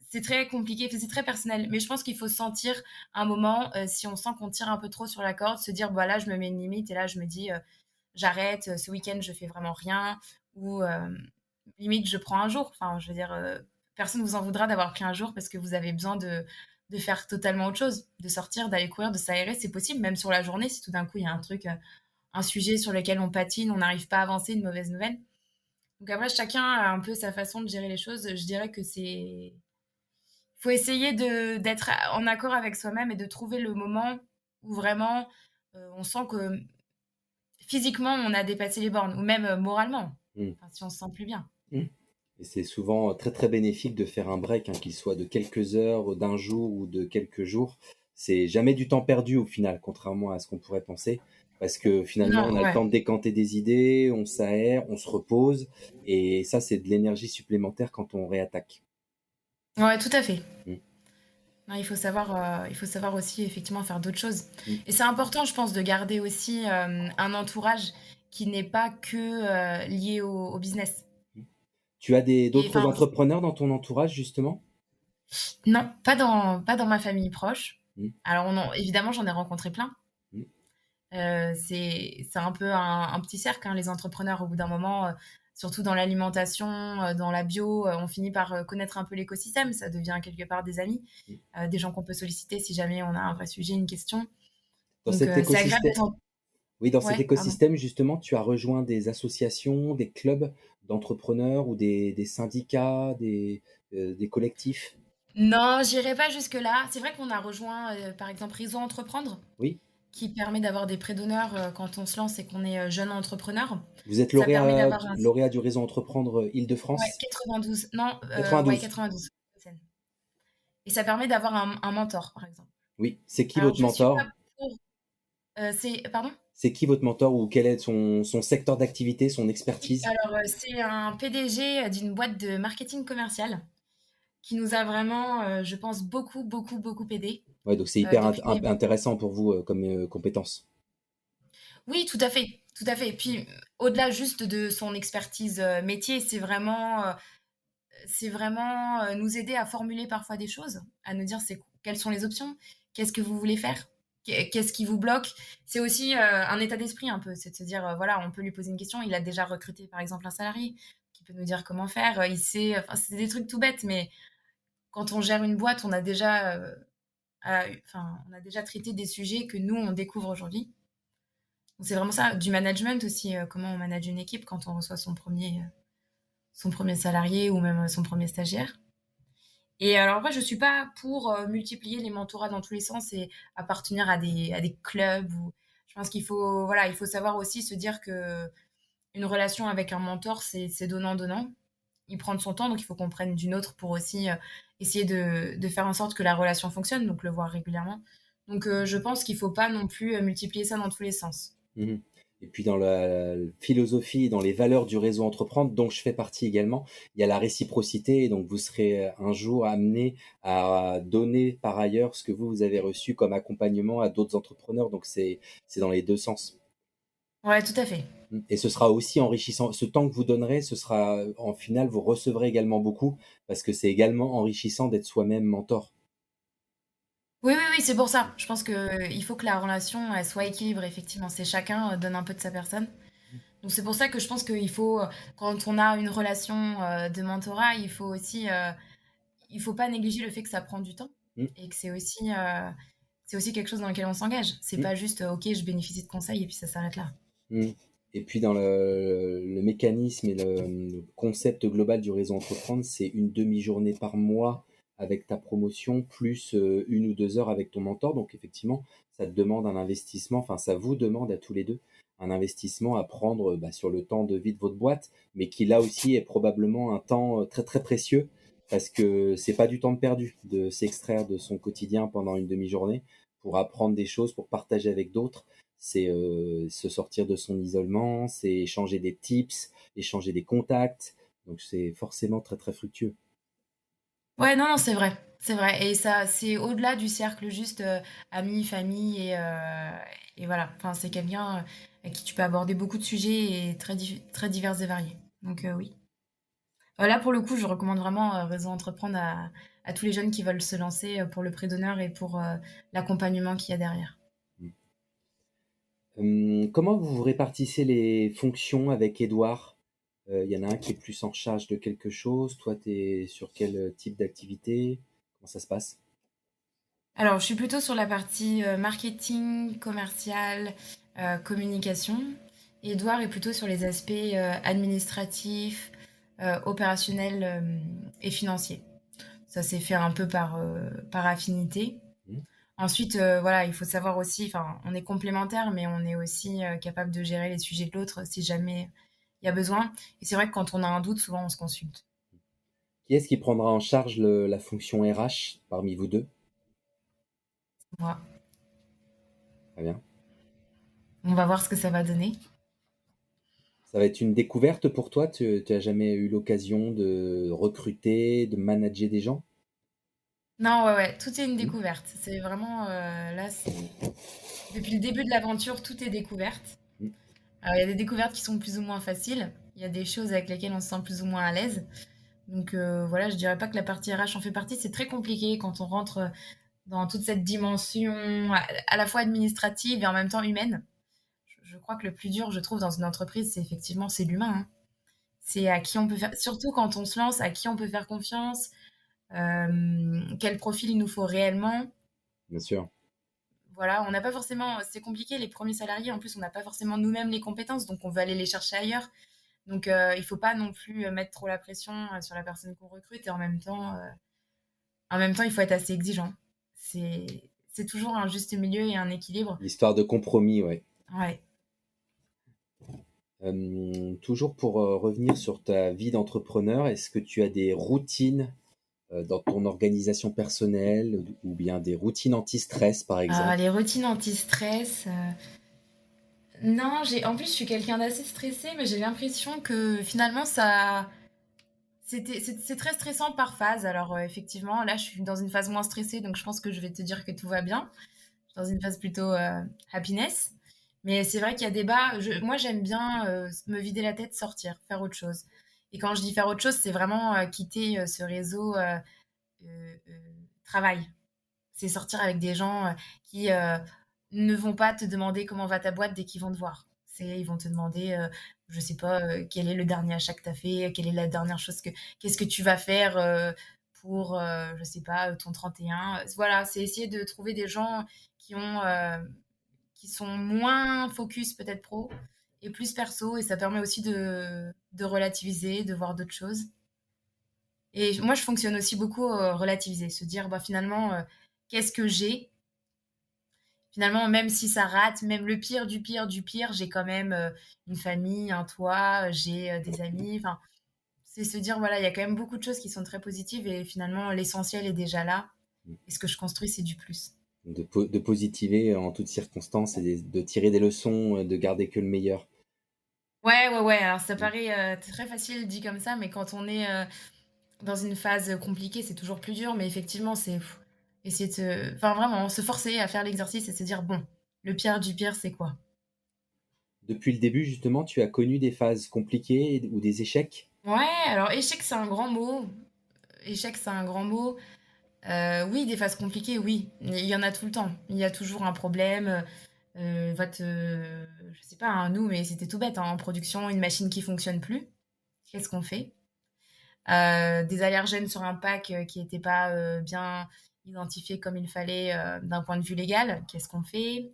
C'est très compliqué, enfin, c'est très personnel, mais je pense qu'il faut sentir un moment, si on sent qu'on tire un peu trop sur la corde, se dire: «Bah là, je me mets une limite» et là je me dis, «J'arrête, ce week-end je fais vraiment rien» ou limite je prends un jour. Enfin, je veux dire, personne ne vous en voudra d'avoir pris un jour parce que vous avez besoin de faire totalement autre chose, de sortir, d'aller courir, de s'aérer, c'est possible, même sur la journée, si tout d'un coup il y a un truc, un sujet sur lequel on patine, on n'arrive pas à avancer, une mauvaise nouvelle. Donc après, chacun a un peu sa façon de gérer les choses. Je dirais que c'est, faut essayer d'être en accord avec soi-même et de trouver le moment où vraiment on sent que physiquement on a dépassé les bornes, ou même moralement, Mmh. enfin, si on se sent plus bien. Mmh. Et c'est souvent très, très bénéfique de faire un break, hein, qu'il soit de quelques heures, d'un jour ou de quelques jours. C'est jamais du temps perdu au final, contrairement à ce qu'on pourrait penser, parce que finalement, Non, on a le ouais. temps de décanter des idées, on s'aère, on se repose et ça, c'est de l'énergie supplémentaire quand on réattaque. Ouais, tout à fait. Mmh. Non, il faut savoir aussi effectivement faire d'autres choses. Mmh. Et c'est important, je pense, de garder aussi un entourage qui n'est pas que lié au business. Mmh. Tu as des Et d'autres enfin, entrepreneurs dans ton entourage justement? non, pas dans ma famille proche. Mmh. Alors, évidemment, j'en ai rencontré plein. Mmh. C'est un peu un petit cercle, hein, les entrepreneurs, au bout d'un moment, surtout dans l'alimentation, dans la bio, on finit par connaître un peu l'écosystème. Ça devient quelque part des amis, Mmh. des gens qu'on peut solliciter si jamais on a un vrai sujet, une question. Dans Donc, cet c'est agréable écosystème d'être en... Oui, dans cet Ouais, pardon. écosystème, justement, tu as rejoint des associations, des clubs d'entrepreneurs ou des syndicats, des collectifs? Non, j'irai pas jusque-là. C'est vrai qu'on a rejoint, par exemple, Réseau Entreprendre, Oui? qui permet d'avoir des prêts d'honneur, quand on se lance et qu'on est, jeune entrepreneur. Vous êtes Ça permet d'avoir un... lauréat du réseau Entreprendre Ouais, Île-de-France? 92. Non, ouais, 92. 92. Et ça permet d'avoir un mentor, par exemple. Oui. C'est qui Alors votre je suis pas mentor? pour, c'est pardon? C'est qui votre mentor ou quel est son secteur d'activité, son Oui, expertise? alors, c'est un PDG d'une boîte de marketing commercial qui nous a vraiment, je pense beaucoup, beaucoup, beaucoup aidés, Ouais, donc c'est hyper depuis le début. intéressant pour vous, comme, compétence. Oui, tout à fait, tout à fait. Et puis, au-delà juste de son expertise, métier, c'est vraiment, nous aider à formuler parfois des choses, à nous dire c'est quelles sont les options, qu'est-ce que vous voulez faire, qu'est-ce qui vous bloque. C'est aussi un état d'esprit un peu, c'est de se dire, voilà, on peut lui poser une question. Il a déjà recruté par exemple un salarié qui peut nous dire comment faire. Il sait, enfin, c'est des trucs tout bêtes, mais quand on gère une boîte, on a déjà traité des sujets que nous, on découvre aujourd'hui. Donc c'est vraiment ça, du management aussi, comment on manage une équipe quand on reçoit son premier salarié ou même son premier stagiaire. Et alors après, je suis pas pour multiplier les mentorats dans tous les sens et appartenir à des clubs. Je pense qu'il faut, voilà, il faut savoir aussi se dire que une relation avec un mentor, c'est donnant-donnant. Il prend de son temps, donc il faut qu'on prenne du nôtre pour aussi essayer de faire en sorte que la relation fonctionne, donc le voir régulièrement. Donc je pense qu'il faut pas non plus multiplier ça dans tous les sens. Mmh. Et puis dans la philosophie, dans les valeurs du réseau Entreprendre, dont je fais partie également, il y a la réciprocité et donc vous serez, un jour amené à donner par ailleurs ce que vous avez reçu comme accompagnement à d'autres entrepreneurs, donc c'est dans les 2 sens. Ouais, tout à fait. Et ce sera aussi enrichissant. Ce temps que vous donnerez, ce sera en final, vous recevrez également beaucoup parce que c'est également enrichissant d'être soi-même mentor. Oui, oui, oui, c'est pour ça. Je pense que il faut que la relation, elle soit équilibrée, effectivement. C'est chacun donne un peu de sa personne. Donc c'est pour ça que je pense qu'il faut, quand on a une relation de mentorat, il faut pas négliger le fait que ça prend du temps Mmh, et que c'est aussi quelque chose dans lequel on s'engage. C'est mmh, pas juste, ok, je bénéficie de conseils et puis ça s'arrête là. mmh. Et puis dans le mécanisme et le concept global du réseau Entreprendre, c'est une demi-journée par mois avec ta promotion, plus 1 ou 2 heures avec ton mentor. Donc effectivement, ça te demande un investissement, enfin ça vous demande à tous les 2 un investissement à prendre, bah, sur le temps de vie de votre boîte, mais qui là aussi est probablement un temps, très, très précieux parce que c'est pas du temps de perdu de s'extraire de son quotidien pendant une demi-journée pour apprendre des choses, pour partager avec d'autres. C'est se sortir de son isolement, c'est échanger des tips, échanger des contacts. Donc c'est forcément très très fructueux. Ouais, non, non, c'est vrai. C'est vrai. Et ça, c'est au-delà du cercle juste amis, famille et voilà. Enfin, c'est quelqu'un avec qui tu peux aborder beaucoup de sujets et très divers et variés. Donc oui. Là, pour le coup, je recommande vraiment Réseau Entreprendre à tous les jeunes qui veulent se lancer pour le prix d'honneur et pour l'accompagnement qu'il y a derrière. Comment vous vous répartissez les fonctions avec Édouard? Il y en a un qui est plus en charge de quelque chose, toi tu es sur quel type d'activité? Comment ça se passe? Alors, je suis plutôt sur la partie marketing, commercial, communication. Edouard est plutôt sur les aspects administratifs, opérationnels et financiers. Ça s'est fait un peu par affinité. Mmh. Ensuite, voilà, il faut savoir aussi, enfin, on est complémentaires, mais on est aussi capable de gérer les sujets de l'autre si jamais il y a besoin. Et c'est vrai que quand on a un doute, souvent on se consulte. Qui est-ce qui prendra en charge la fonction RH parmi vous deux? Moi, Très bien. on va voir ce que ça va donner. Ça va être une découverte pour toi? Tu as jamais eu l'occasion de recruter, de manager des gens? Non, ouais, ouais, tout est une Mmh. découverte. C'est vraiment, là, c'est depuis le début de l'aventure, tout est découverte. Mmh. Alors, il y a des découvertes qui sont plus ou moins faciles. Il y a des choses avec lesquelles on se sent plus ou moins à l'aise. Donc, voilà, je dirais pas que la partie RH en fait partie. C'est très compliqué quand on rentre dans toute cette dimension à la fois administrative et en même temps humaine. Je crois que le plus dur, je trouve, dans une entreprise, c'est l'humain, hein. C'est à qui on peut faire, surtout quand on se lance, à qui on peut faire confiance, quel profil il nous faut réellement. Bien sûr. Voilà, on n'a pas forcément, c'est compliqué, les premiers salariés, en plus, on n'a pas forcément nous-mêmes les compétences, donc on veut aller les chercher ailleurs. Donc, il faut pas non plus mettre trop la pression sur la personne qu'on recrute et en même temps, il faut être assez exigeant. C'est toujours un juste milieu et un équilibre. Histoire de compromis, ouais. Ouais. Toujours pour, revenir sur ta vie d'entrepreneur, est-ce que tu as des routines, dans ton organisation personnelle ou bien des routines anti-stress, par exemple? Les routines anti-stress, non, en plus, je suis quelqu'un d'assez stressé, mais j'ai l'impression que finalement, c'est très stressant par phase. Alors, effectivement, là, je suis dans une phase moins stressée, donc je pense que je vais te dire que tout va bien. Je suis dans une phase plutôt happiness. Mais c'est vrai qu'il y a des bas, moi j'aime bien me vider la tête, sortir, faire autre chose. Et quand je dis faire autre chose, c'est vraiment quitter ce réseau travail. C'est sortir avec des gens qui ne vont pas te demander comment va ta boîte dès qu'ils vont te voir. Ils vont te demander, je sais pas, quel est le dernier achat que tu as fait, quelle est la dernière chose qu'est-ce que tu vas faire pour, je sais pas, ton 31. Voilà, c'est essayer de trouver des gens qui ont, qui sont moins focus peut-être pro et plus perso, et ça permet aussi de relativiser, de voir d'autres choses. Et moi, je fonctionne aussi beaucoup relativiser, se dire bah, finalement, qu'est-ce que j'ai. Finalement, même si ça rate, même le pire du pire du pire, j'ai quand même une famille, un toit, j'ai des amis. Enfin, c'est se dire voilà, il y a quand même beaucoup de choses qui sont très positives et finalement, l'essentiel est déjà là. Et ce que je construis, c'est du plus. De positiver en toutes circonstances et de tirer des leçons, de garder que le meilleur. Ouais, ouais, ouais. Alors, ça paraît très facile dit comme ça, mais quand on est dans une phase compliquée, c'est toujours plus dur, mais effectivement, c'est essayer de enfin, vraiment, se forcer à faire l'exercice et se dire: «Bon, le pire du pire, c'est quoi?» Depuis le début, justement, tu as connu des phases compliquées ou des échecs? Ouais, alors échec, c'est un grand mot. Échec, c'est un grand mot. Oui, des phases compliquées, oui. Il y en a tout le temps. Il y a toujours un problème, je sais pas, hein, nous, mais c'était tout bête, hein, en production, une machine qui fonctionne plus. Qu'est-ce qu'on fait? Des allergènes sur un pack qui n'étaient pas bien identifiés comme il fallait d'un point de vue légal. Qu'est-ce qu'on fait?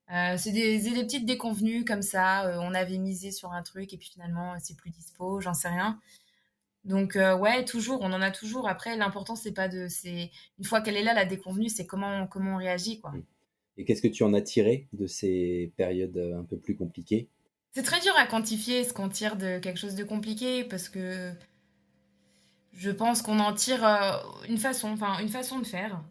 C'est des petites déconvenues comme ça. On avait misé sur un truc et puis finalement c'est plus dispo, j'en sais rien. Donc ouais, toujours, on en a toujours. Après, l'important c'est une fois qu'elle est là la déconvenue, c'est comment on réagit quoi. Mmh. Et qu'est-ce que tu en as tiré de ces périodes, un peu plus compliquées? C'est très dur à quantifier ce qu'on tire de quelque chose de compliqué parce que je pense qu'on en tire une façon de faire.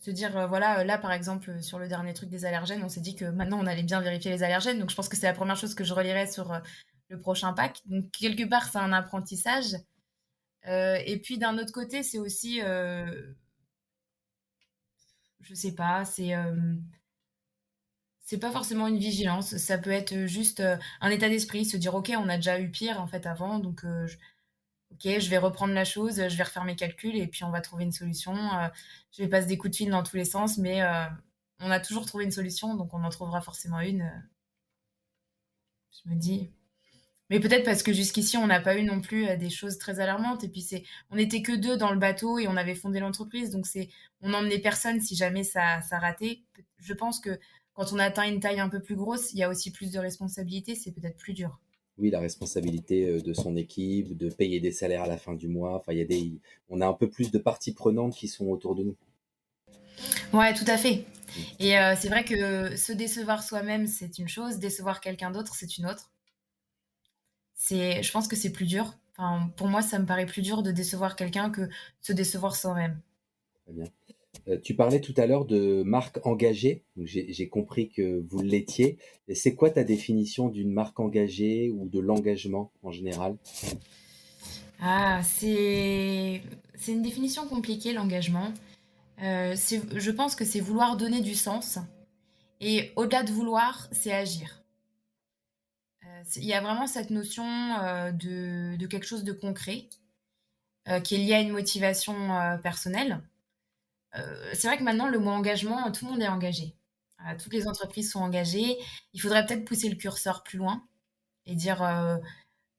Se dire, voilà, là, par exemple, sur le dernier truc des allergènes, on s'est dit que maintenant, on allait bien vérifier les allergènes. Donc, je pense que c'est la première chose que je relirai sur le prochain pack. Donc, quelque part, c'est un apprentissage. Et puis, d'un autre côté, c'est aussi, je sais pas, c'est pas forcément une vigilance. Ça peut être juste un état d'esprit, se dire, OK, on a déjà eu pire, en fait, avant. Donc, OK, je vais reprendre la chose, je vais refaire mes calculs et puis on va trouver une solution. Je vais passer des coups de fil dans tous les sens, mais on a toujours trouvé une solution, donc on en trouvera forcément une, je me dis. Mais peut-être parce que jusqu'ici, on n'a pas eu non plus des choses très alarmantes. Et puis on n'était que deux dans le bateau et on avait fondé l'entreprise, donc on n'emmenait personne si jamais ça ratait. Je pense que quand on atteint une taille un peu plus grosse, il y a aussi plus de responsabilités, c'est peut-être plus dur. Oui, la responsabilité, de son équipe, de payer des salaires à la fin du mois. Enfin, il y a on a un peu plus de parties prenantes qui sont autour de nous. Ouais, tout à fait. Mmh. Et c'est vrai que se décevoir soi-même, c'est une chose, décevoir quelqu'un d'autre, c'est une autre. Je pense que c'est plus dur. Enfin, pour moi, ça me paraît plus dur de décevoir quelqu'un que de se décevoir soi-même. Très bien. Tu parlais tout à l'heure de marque engagée, donc j'ai compris que vous l'étiez. Et c'est quoi ta définition d'une marque engagée ou de l'engagement en général? Ah, c'est une définition compliquée, l'engagement. Je pense que c'est vouloir donner du sens et au-delà de vouloir, c'est agir. Il y a vraiment cette notion de quelque chose de concret qui est lié à une motivation personnelle. C'est vrai que maintenant, le mot engagement, tout le monde est engagé. Toutes les entreprises sont engagées. Il faudrait peut-être pousser le curseur plus loin et dire,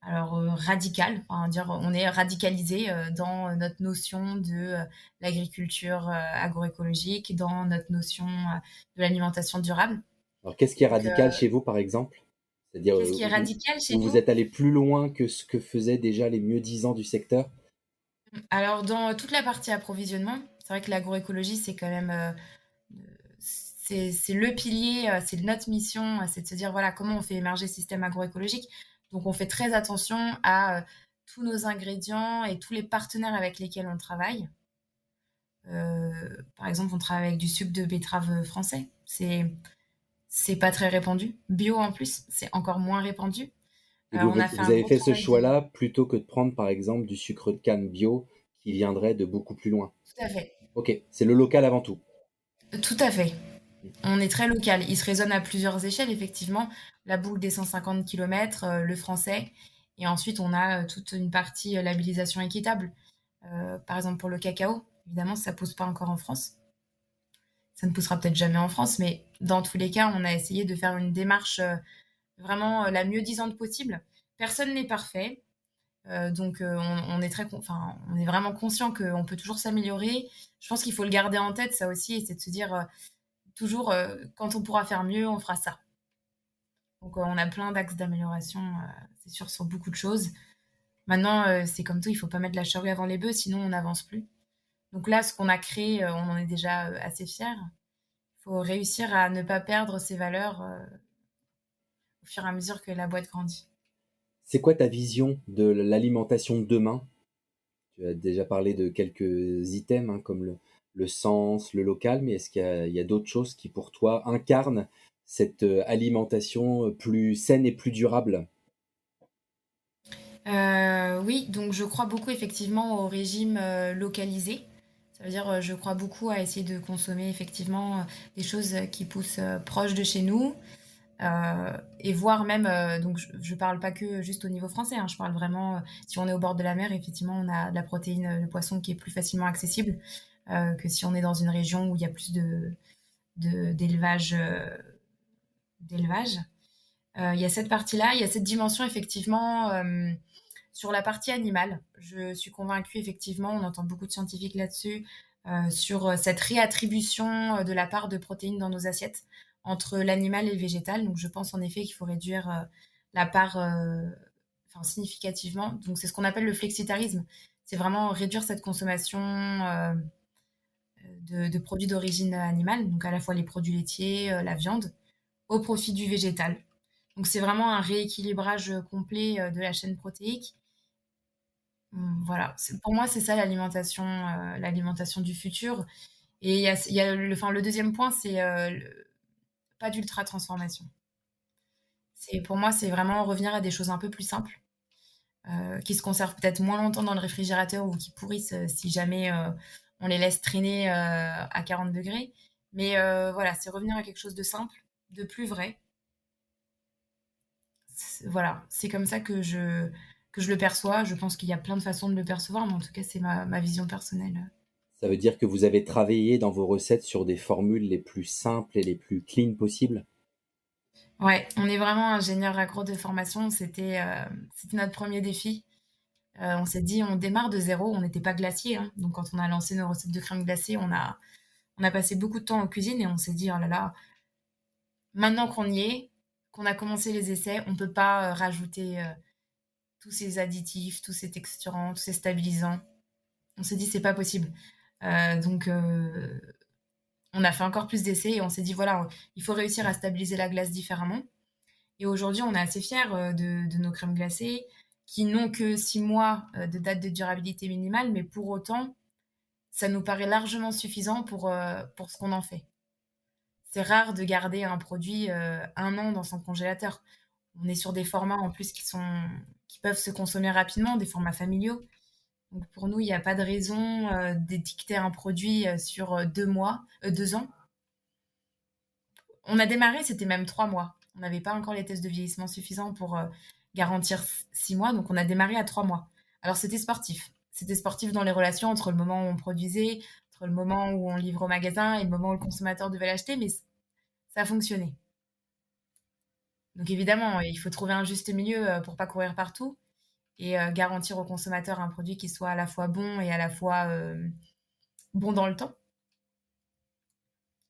radical, enfin dire on est radicalisé dans notre notion de l'agriculture agroécologique, dans notre notion de l'alimentation durable. Alors qu'est-ce qui est Donc, radical chez vous, par exemple? C'est-à-dire, qu'est-ce qui est radical chez où vous nous? êtes allé plus loin que ce que faisaient déjà les mieux-disants du secteur? Alors, dans toute la partie approvisionnement, c'est vrai que l'agroécologie, c'est quand même c'est le pilier, c'est notre mission, c'est de se dire voilà comment on fait émerger le système agroécologique. Donc, on fait très attention à tous nos ingrédients et tous les partenaires avec lesquels on travaille. Par exemple, on travaille avec du sucre de betterave français. C'est pas très répandu. Bio en plus, c'est encore moins répandu. Et On a fait vous un avez gros fait ce travail de choix-là plutôt que de prendre, par exemple, du sucre de canne bio qui viendrait de beaucoup plus loin? tout à fait, OK, c'est le local avant tout. tout à fait. On est très local. Il se raisonne à plusieurs échelles, effectivement. La boucle des 150 kilomètres, le français et ensuite on a, toute une partie, labellisation équitable. Par exemple pour le cacao, évidemment ça pousse pas encore en France. Ça ne poussera peut-être jamais en France, mais dans tous les cas, on a essayé de faire une démarche, vraiment, la mieux disante possible. Personne n'est parfait, donc on est enfin, on est vraiment conscient qu'on peut toujours s'améliorer. Je pense qu'il faut le garder en tête ça aussi et c'est de se dire, toujours, quand on pourra faire mieux, on fera ça. Donc on a plein d'axes d'amélioration, c'est sûr sur beaucoup de choses. Maintenant, c'est comme tout, il faut pas mettre la charrue avant les bœufs, sinon on n'avance plus. Donc là, ce qu'on a créé, on en est déjà, assez fiers. Il faut réussir à ne pas perdre ses valeurs, au fur et à mesure que la boîte grandit. C'est quoi ta vision de l'alimentation de demain? Tu as déjà parlé de quelques items, hein, comme le sens, le local, mais est-ce qu'il y a d'autres choses qui, pour toi, incarnent cette alimentation plus saine et plus durable? Oui, donc je crois beaucoup effectivement au régime, localisé. Ça veut dire, je crois beaucoup à essayer de consommer effectivement, des choses, qui poussent, proches de chez nous, et voire même, donc je parle pas que juste au niveau français, hein, je parle vraiment, si on est au bord de la mer, effectivement, on a de la protéine, de poisson qui est plus facilement accessible, que si on est dans une région où il y a plus de d'élevage. Il y a cette partie-là, il y a cette dimension effectivement, sur la partie animale. Je suis convaincue effectivement, on entend beaucoup de scientifiques là-dessus, sur, cette réattribution, de la part de protéines dans nos assiettes, entre l'animal et le végétal. Donc je pense en effet qu'il faut réduire, la part, enfin significativement. Donc c'est ce qu'on appelle le flexitarisme. C'est vraiment réduire cette consommation, de produits d'origine animale, donc à la fois les produits laitiers, la viande, au profit du végétal. Donc c'est vraiment un rééquilibrage, complet, de la chaîne protéique. Voilà, pour moi, c'est ça l'alimentation du futur. Et il y a le deuxième point, c'est pas d'ultra transformation. Pour moi, c'est vraiment revenir à des choses un peu plus simples, qui se conservent peut-être moins longtemps dans le réfrigérateur ou qui pourrissent si jamais on les laisse traîner à 40 degrés. Mais voilà, c'est revenir à quelque chose de simple, de plus vrai. Voilà, c'est comme ça que je le perçois. Je pense qu'il y a plein de façons de le percevoir, mais en tout cas, c'est ma vision personnelle. Ça veut dire que vous avez travaillé dans vos recettes sur des formules les plus simples et les plus clean possibles? Ouais, on est vraiment ingénieur agro de formation. C'était notre premier défi. On s'est dit, on démarre de zéro. On n'était pas glacier, hein. Donc, quand on a lancé nos recettes de crème glacée, on a passé beaucoup de temps en cuisine et on s'est dit, oh là là, maintenant qu'on y est, qu'on a commencé les essais, on peut pas rajouter tous ces additifs, tous ces texturants, tous ces stabilisants. On s'est dit, c'est pas possible. Donc, on a fait encore plus d'essais et on s'est dit, voilà, il faut réussir à stabiliser la glace différemment. Et aujourd'hui, on est assez fiers de nos crèmes glacées qui n'ont que 6 mois de date de durabilité minimale, mais pour autant, ça nous paraît largement suffisant pour ce qu'on en fait. C'est rare de garder un produit 1 an dans son congélateur. On est sur des formats en plus qui peuvent se consommer rapidement, des formats familiaux. Donc pour nous, il n'y a pas de raison d'étiqueter un produit sur 2 mois, 2 ans. On a démarré, c'était même 3 mois. On n'avait pas encore les tests de vieillissement suffisants pour garantir 6 mois, donc on a démarré à 3 mois. Alors c'était sportif. C'était sportif dans les relations entre le moment où on produisait, entre le moment où on livre au magasin et le moment où le consommateur devait l'acheter, mais ça a fonctionné. Donc évidemment, il faut trouver un juste milieu pour pas courir partout et garantir au consommateur un produit qui soit à la fois bon et à la fois bon dans le temps.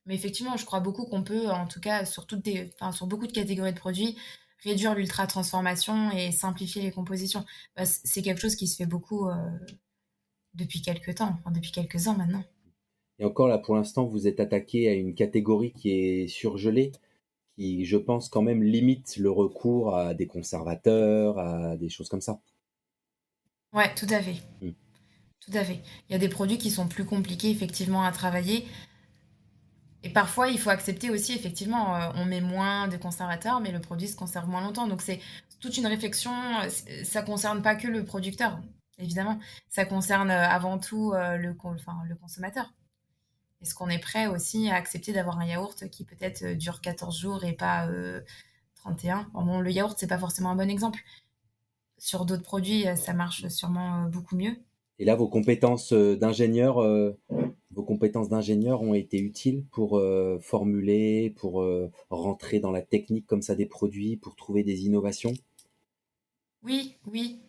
Mais effectivement, je crois beaucoup qu'on peut, en tout cas, enfin, sur beaucoup de catégories de produits, réduire l'ultra-transformation et simplifier les compositions. Bah, c'est quelque chose qui se fait beaucoup depuis quelques temps, enfin, depuis quelques ans maintenant. Et encore là, pour l'instant, vous êtes attaqué à une catégorie qui est surgelée, qui, je pense, quand même limite le recours à des conservateurs, à des choses comme ça. Ouais, tout à fait. Mmh. Tout à fait. Il y a des produits qui sont plus compliqués effectivement à travailler. Et parfois, il faut accepter aussi, effectivement, on met moins de conservateurs, mais le produit se conserve moins longtemps. Donc c'est toute une réflexion, ça concerne pas que le producteur, évidemment. Ça concerne avant tout le consommateur. Est-ce qu'on est prêt aussi à accepter d'avoir un yaourt qui peut-être dure 14 jours et pas 31? Bon, le yaourt, c'est pas forcément un bon exemple. Sur d'autres produits, ça marche sûrement beaucoup mieux. Et là, vos compétences d'ingénieur ont été utiles pour formuler, pour rentrer dans la technique comme ça des produits, pour trouver des innovations. Oui, oui.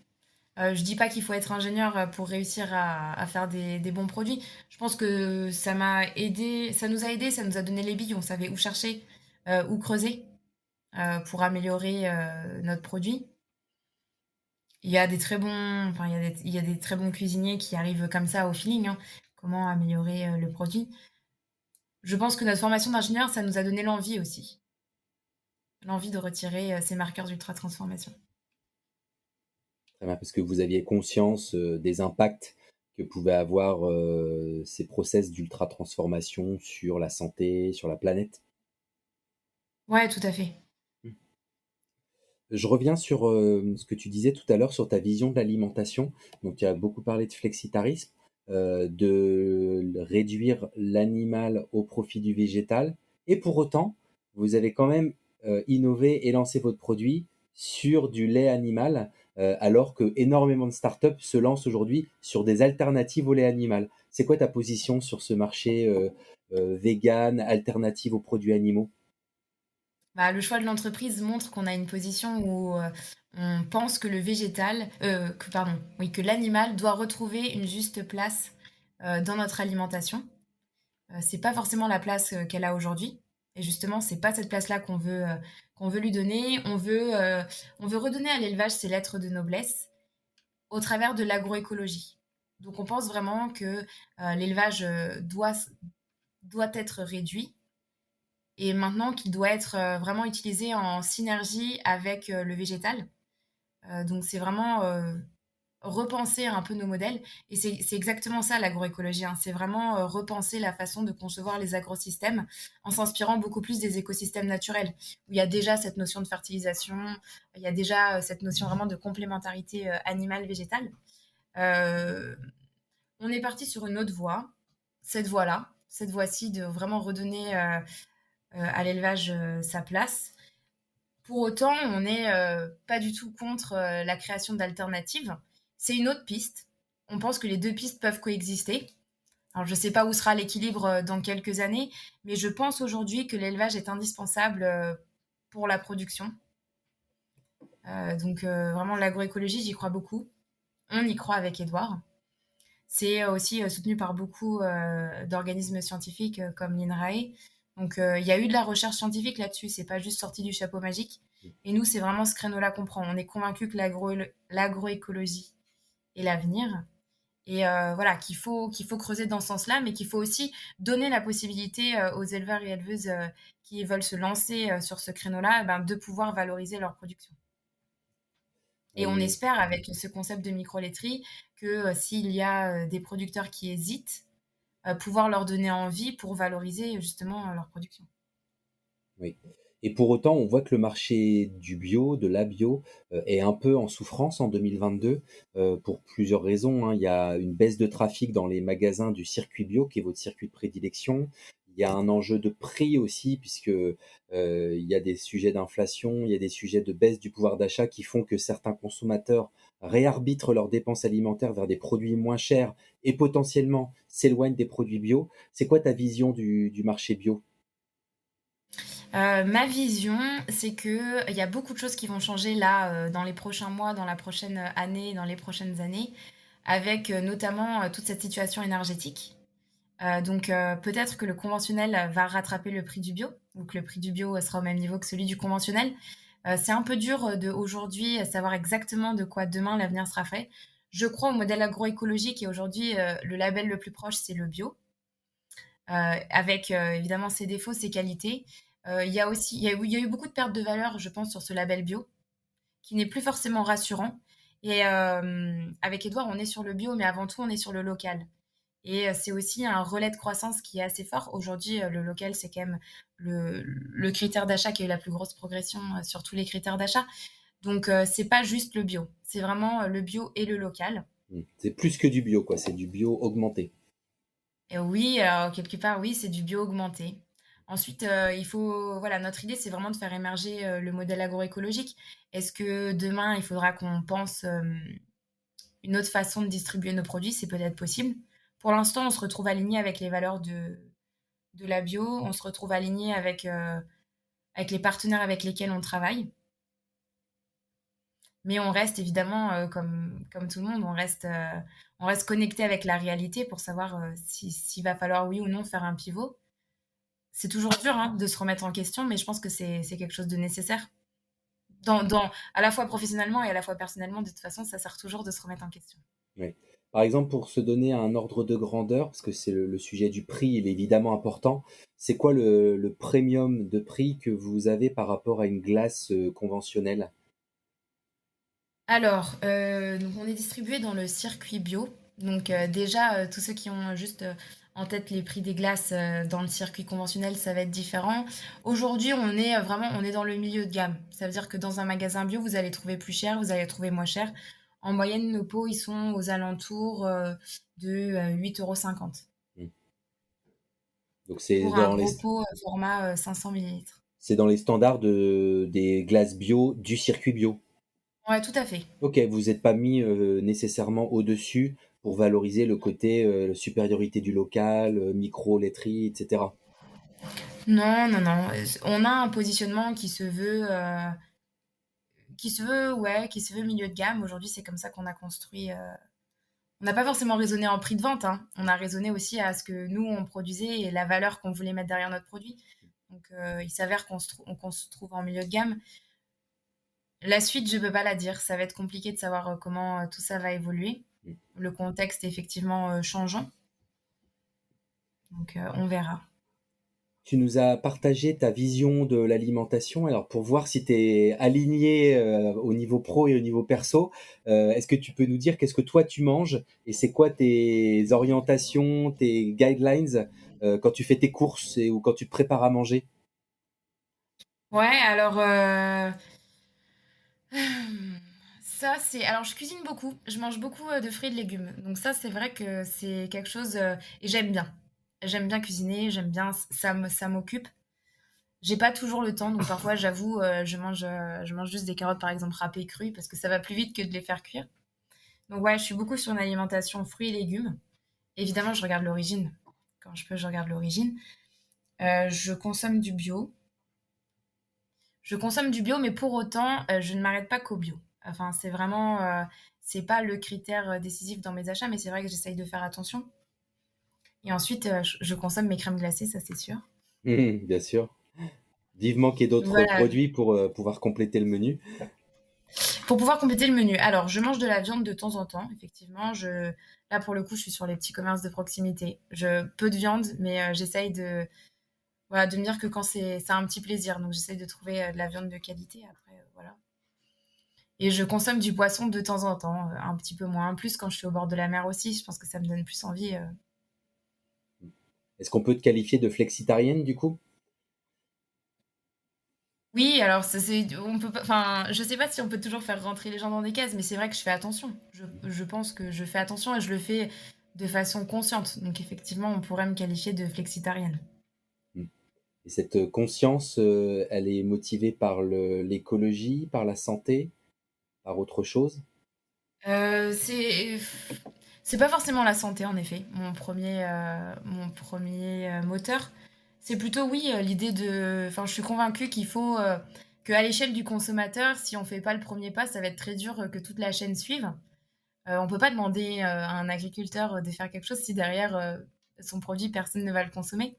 Je dis pas qu'il faut être ingénieur pour réussir à faire des bons produits. Je pense que ça m'a aidé, ça nous a aidé, ça nous a donné les billes. On savait où chercher, où creuser pour améliorer notre produit. Il y a des très bons, enfin, il y a des très bons cuisiniers qui arrivent comme ça au feeling, hein, comment améliorer le produit. Je pense que notre formation d'ingénieur, ça nous a donné l'envie aussi, l'envie de retirer ces marqueurs d'ultra transformation. Très bien, parce que vous aviez conscience des impacts que pouvaient avoir ces process d'ultra transformation sur la santé, sur la planète. Ouais, tout à fait. Je reviens sur ce que tu disais tout à l'heure sur ta vision de l'alimentation. Donc, tu as beaucoup parlé de flexitarisme, de réduire l'animal au profit du végétal. Et pour autant, vous avez quand même innové et lancé votre produit sur du lait animal, alors que énormément de startups se lancent aujourd'hui sur des alternatives au lait animal. C'est quoi ta position sur ce marché vegan, alternative aux produits animaux? Bah, le choix de l'entreprise montre qu'on a une position où on pense que le végétal, que pardon, oui, que l'animal doit retrouver une juste place dans notre alimentation. C'est pas forcément la place qu'elle a aujourd'hui. Et justement, c'est pas cette place-là qu'on veut lui donner. On veut redonner à l'élevage ses lettres de noblesse au travers de l'agroécologie. Donc, on pense vraiment que l'élevage doit être réduit et maintenant qu'il doit être vraiment utilisé en synergie avec le végétal. Donc c'est vraiment repenser un peu nos modèles. Et c'est exactement ça l'agroécologie, hein. C'est vraiment repenser la façon de concevoir les agrosystèmes en s'inspirant beaucoup plus des écosystèmes naturels, où il y a déjà cette notion de fertilisation, il y a déjà cette notion vraiment de complémentarité animale-végétale. Euh, on est parti sur une autre voie, cette voie-là, cette voie-ci de vraiment redonner à l'élevage sa place. Pour autant, on n'est pas du tout contre la création d'alternatives. C'est une autre piste. On pense que les deux pistes peuvent coexister. Alors, je ne sais pas où sera l'équilibre dans quelques années, mais je pense aujourd'hui que l'élevage est indispensable pour la production. Vraiment, l'agroécologie, j'y crois beaucoup. On y croit avec Edouard. C'est aussi soutenu par beaucoup d'organismes scientifiques comme l'INRAE. Donc, il y a eu de la recherche scientifique là-dessus. C'est pas juste sorti du chapeau magique. Et nous, c'est vraiment ce créneau-là qu'on prend. On est convaincu que l'agroécologie est l'avenir. Et voilà, qu'il faut creuser dans ce sens-là, mais qu'il faut aussi donner la possibilité aux éleveurs et éleveuses qui veulent se lancer sur ce créneau-là, ben, de pouvoir valoriser leur production. Et on Euh, espère, avec ce concept de micro-laiterie, que s'il y a des producteurs qui hésitent, pouvoir leur donner envie pour valoriser justement leur production. Oui. Et pour autant, on voit que le marché du bio, de la bio, est un peu en souffrance en 2022, pour plusieurs raisons, hein. Il y a une baisse de trafic dans les magasins du circuit bio, qui est votre circuit de prédilection. Il y a un enjeu de prix aussi, puisque il y a des sujets d'inflation, il y a des sujets de baisse du pouvoir d'achat qui font que certains consommateurs réarbitrent leurs dépenses alimentaires vers des produits moins chers et potentiellement s'éloignent des produits bio. C'est quoi ta vision du marché bio? Ma vision, c'est qu'il y a beaucoup de choses qui vont changer là, dans les prochains mois, dans la prochaine année, dans les prochaines années, avec notamment toute cette situation énergétique. Peut-être que le conventionnel va rattraper le prix du bio, ou que le prix du bio sera au même niveau que celui du conventionnel. C'est un peu dur de aujourd'hui savoir exactement de quoi demain l'avenir sera fait. Je crois au modèle agroécologique et aujourd'hui, le label le plus proche, c'est le bio, avec évidemment ses défauts, ses qualités. Il y a aussi, il y a eu beaucoup de pertes de valeur, je pense, sur ce label bio, qui n'est plus forcément rassurant. Et avec Edouard, on est sur le bio, mais avant tout, on est sur le local. Et c'est aussi un relais de croissance qui est assez fort. Aujourd'hui, le local, c'est quand même le critère d'achat qui a eu la plus grosse progression sur tous les critères d'achat. Donc, c'est pas juste le bio, c'est vraiment le bio et le local. C'est plus que du bio, quoi. C'est du bio augmenté. Et oui, alors quelque part, oui, c'est du bio augmenté. Ensuite, il faut voilà, notre idée, c'est vraiment de faire émerger, le modèle agroécologique. Est-ce que demain, il faudra qu'on pense, une autre façon de distribuer nos produits? C'est peut-être possible. Pour l'instant, on se retrouve aligné avec les valeurs de la bio, on se retrouve aligné avec les partenaires avec lesquels on travaille. Mais on reste évidemment, comme tout le monde, on reste connecté avec la réalité pour savoir, s'il va falloir oui ou non faire un pivot. C'est toujours dur, hein, de se remettre en question, mais je pense que c'est quelque chose de nécessaire. À la fois professionnellement et à la fois personnellement, de toute façon, ça sert toujours de se remettre en question. Ouais. Par exemple, pour se donner un ordre de grandeur, parce que c'est le sujet du prix, il est évidemment important, c'est quoi le premium de prix que vous avez par rapport à une glace, conventionnelle? Alors, donc on est distribué dans le circuit bio. Donc, déjà, tous ceux qui ont juste, en tête les prix des glaces, dans le circuit conventionnel, ça va être différent. Aujourd'hui, on est dans le milieu de gamme. Ça veut dire que dans un magasin bio, vous allez trouver plus cher, vous allez trouver moins cher. En moyenne, nos pots, ils sont aux alentours, de, 8,50 € Mmh. Donc c'est pour un dans les gros pot, format, 500 millilitres. c'est dans les standards des glaces bio du circuit bio? Ouais, tout à fait. OK, vous êtes pas mis, nécessairement au-dessus pour valoriser le côté, supériorité du local, micro-laiterie et cetera? Non, non, non, on a un positionnement ouais, qui se veut milieu de gamme. Aujourd'hui, c'est comme ça qu'on a construit, on n'a pas forcément raisonné en prix de vente, hein. On a raisonné aussi à ce que nous, on produisait et la valeur qu'on voulait mettre derrière notre produit. Donc, il s'avère qu'on se trouve en milieu de gamme. La suite, je peux pas la dire. Ça va être compliqué de savoir, comment, tout ça va évoluer. Mmh. Le contexte est effectivement, changeant, donc, on verra. Tu nous as partagé ta vision de l'alimentation. Alors pour voir si tu es aligné, au niveau pro et au niveau perso, est-ce que tu peux nous dire qu'est-ce que toi tu manges et c'est quoi tes orientations, tes guidelines, quand tu fais tes courses ou quand tu te prépares à manger? Ouais, alors, ça c'est alors je cuisine beaucoup, je mange beaucoup, de fruits et de légumes. Donc ça, c'est vrai que c'est quelque chose, et j'aime bien. J'aime bien cuisiner, j'aime bien, ça m'occupe. J'ai pas toujours le temps, donc parfois j'avoue, je mange juste des carottes, par exemple, râpées crues parce que ça va plus vite que de les faire cuire. Donc ouais, je suis beaucoup sur une alimentation fruits et légumes. Évidemment, je regarde l'origine. Quand je peux, je regarde l'origine. Je consomme du bio. Je consomme du bio, mais pour autant, je ne m'arrête pas qu'au bio. Enfin, c'est vraiment, c'est pas le critère, décisif dans mes achats, mais c'est vrai que j'essaye de faire attention. Et ensuite, je consomme mes crèmes glacées, ça c'est sûr. Mmh, bien sûr. Vivement qu'il y ait d'autres Voilà, produits pour, pouvoir compléter le menu. pour pouvoir compléter le menu. Alors, je mange de la viande de temps en temps, effectivement. Là, pour le coup, je suis sur les petits commerces de proximité. Peu de viande, mais j'essaye voilà, de me dire que quand c'est un petit plaisir. Donc, j'essaye de trouver de la viande de qualité. Après, voilà. Et je consomme du poisson de temps en temps, un petit peu moins. Plus quand je suis au bord de la mer aussi. Je pense que ça me donne plus envie. Est-ce qu'on peut te qualifier de flexitarienne du coup? Oui, alors on peut pas, enfin, je sais pas si on peut toujours faire rentrer les gens dans des cases, mais c'est vrai que je fais attention. Je pense que je fais attention et je le fais de façon consciente. Donc effectivement, on pourrait me qualifier de flexitarienne. Mmh. Et cette conscience, elle est motivée par l'écologie, par la santé, par autre chose? Heu, c'est c'est pas forcément la santé en effet, mon 1er, moteur. C'est plutôt oui, l'idée enfin, je suis convaincue qu'à l'échelle du consommateur, si on fait pas le premier pas, ça va être très dur, que toute la chaîne suive. On peut pas demander, à un agriculteur, de faire quelque chose si derrière, son produit, personne ne va le consommer.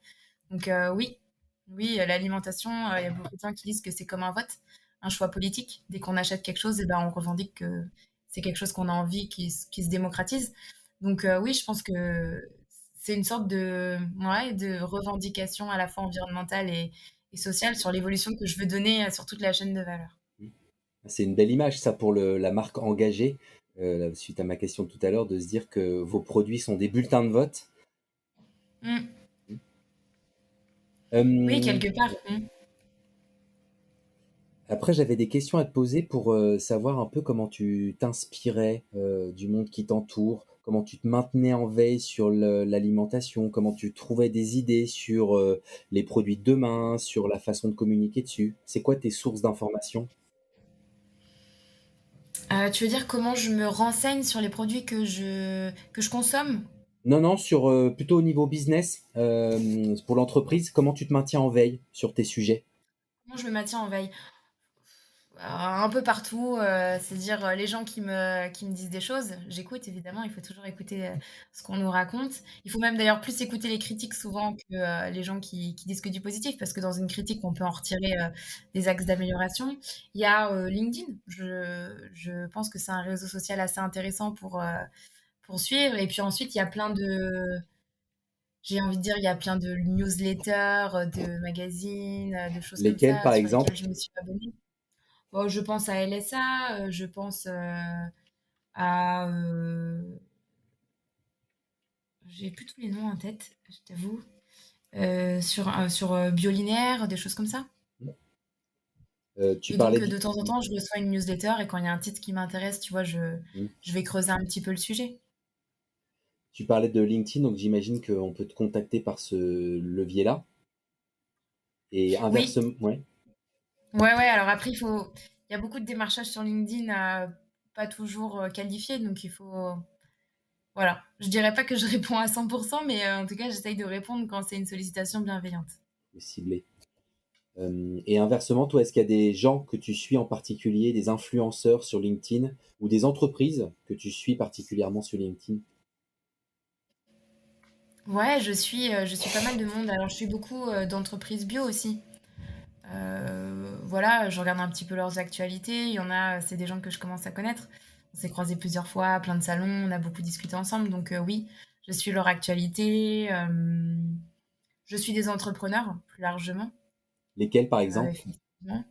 Donc oui, oui, l'alimentation, il y a beaucoup de gens qui disent que c'est comme un vote, un choix politique. Dès qu'on achète quelque chose et ben, on revendique que c'est quelque chose qu'on a envie qui se démocratise. Donc oui, je pense que c'est une sorte de ouais, de revendication à la fois environnementale et sociale sur l'évolution que je veux donner, sur toute la chaîne de valeur. Mmh. C'est une belle image ça pour la marque engagée, suite à ma question de tout à l'heure, de se dire que vos produits sont des bulletins de vote. Mmh. Mmh. Oui, Hem, quelque part. Mmh. Après j'avais des questions à te poser pour, savoir un peu comment tu t'inspirais, du monde qui t'entoure, comment tu te maintenais en veille sur l'alimentation, comment tu trouvais des idées sur les produits de demain, sur la façon de communiquer dessus. C'est quoi tes sources d'informations? Tu veux dire comment je me renseigne sur les produits que je consomme? Non, non, sur plutôt au niveau business, pour l'entreprise, comment tu te maintiens en veille sur tes sujets? Comment je me maintiens en veille? Un peu partout, c'est-à-dire, les gens qui me disent des choses, j'écoute évidemment, il faut toujours écouter, ce qu'on nous raconte. Il faut même d'ailleurs plus écouter les critiques souvent que, les gens qui disent que du positif, parce que dans une critique, on peut en retirer, des axes d'amélioration. Il y a, LinkedIn. Je pense que c'est un réseau social assez intéressant pour suivre et puis ensuite, il y a plein de j'ai envie de dire, il y a plein de newsletters, de magazines, de choses comme Lesquels, ça par sur lesquelles exemple? je me suis abonnée. Bon, je pense à LSA, je pense, à, j'ai plus tous les noms en tête, je t'avoue. Sur Biolinéaire, des choses comme ça. Tu Et parlais donc, de... de temps en temps, je reçois une newsletter et quand il y a un titre qui m'intéresse, tu vois, Mm. je vais creuser un petit peu le sujet. Tu parlais de LinkedIn, donc j'imagine qu'on peut te contacter par ce levier-là. Et Oui, inversement, ouais, ouais, ouais, alors après, il y a beaucoup de démarchages sur LinkedIn, pas toujours, qualifiés, donc il faut voilà. Je dirais pas que je réponds à 100%, mais en tout cas, j'essaye de répondre quand c'est une sollicitation bienveillante. ciblé. Et inversement, toi, est-ce qu'il y a des gens que tu suis en particulier, des influenceurs sur LinkedIn ou des entreprises que tu suis particulièrement sur LinkedIn? Ouais, je suis pas mal de monde. Alors, je suis beaucoup, d'entreprises bio aussi. Voilà, je regarde un petit peu leurs actualités. Il y en a, c'est des gens que je commence à connaître. On s'est croisés plusieurs fois à plein de salons, on a beaucoup discuté ensemble. Donc, oui, je suis leur actualité. Je suis des entrepreneurs, plus largement, Lesquels, par exemple? effectivement.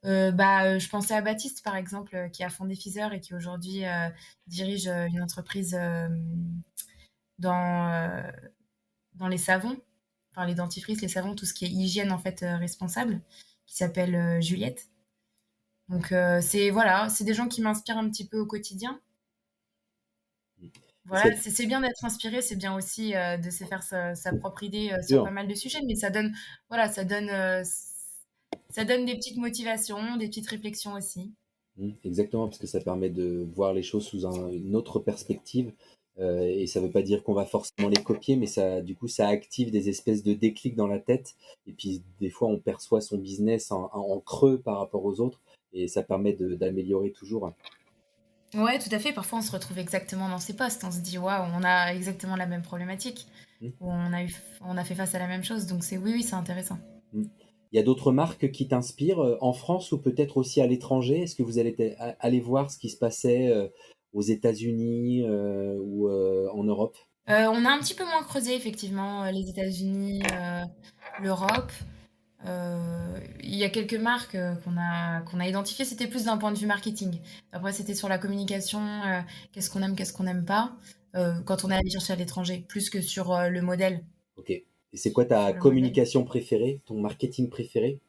Je pensais à Baptiste, par exemple, qui a fondé Pfizer et qui aujourd'hui dirige une entreprise dans, dans les savons, enfin les dentifrices, les savons, tout ce qui est hygiène en fait responsable, qui s'appelle Juliette. Donc c'est voilà, c'est des gens qui m'inspirent un petit peu au quotidien. Et Voilà, c'est bien d'être inspiré, c'est bien aussi de se faire sa propre idée sur pas sûr. mal de sujets, mais ça donne, voilà, ça donne des petites motivations, des petites réflexions aussi. Exactement, parce que ça permet de voir les choses sous une autre perspective. Et ça ne veut pas dire qu'on va forcément les copier, mais ça, du coup, ça active des espèces de déclics dans la tête. Et puis, des fois, on perçoit son business en creux par rapport aux autres. Et ça permet d'améliorer toujours. Ouais, tout à fait. Parfois, on se retrouve exactement dans ces postes. On se dit, waouh, on a exactement la même problématique. Mm, Ou on a fait face à la même chose. Donc, oui, oui, c'est intéressant. mm. Il y a d'autres marques qui t'inspirent en France ou peut-être aussi à l'étranger? Est-ce que vous allez aller voir ce qui se passait aux États-Unis ou en Europe? On a un petit peu moins creusé, effectivement, les États-Unis, l'Europe. Il y a quelques marques qu'on a identifiées. C'était plus d'un point de vue marketing. Après, c'était sur la communication, qu'est-ce qu'on n'aime pas, quand on est allé chercher à l'étranger, plus que sur le modèle. Ok. Et c'est quoi ta Sur le modèle. communication préférée, ton marketing préféré?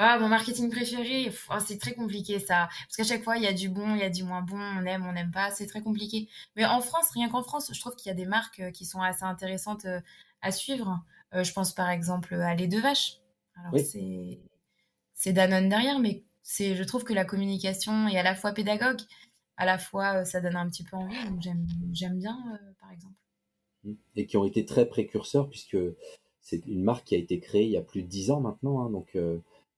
Ah, mon marketing préféré, c'est très compliqué ça. Parce qu'à chaque fois, il y a du bon, il y a du moins bon, on n'aime pas, c'est très compliqué. Mais en France, rien qu'en France, je trouve qu'il y a des marques qui sont assez intéressantes à suivre. Je pense par exemple à lait de vache. Alors Oui. c'est Danone derrière, mais je trouve que la communication est à la fois pédagogue, à la fois ça donne un petit peu envie, donc j'aime bien par exemple. Et qui ont été très précurseurs puisque c'est une marque qui a été créée il y a plus de 10 ans maintenant, hein, donc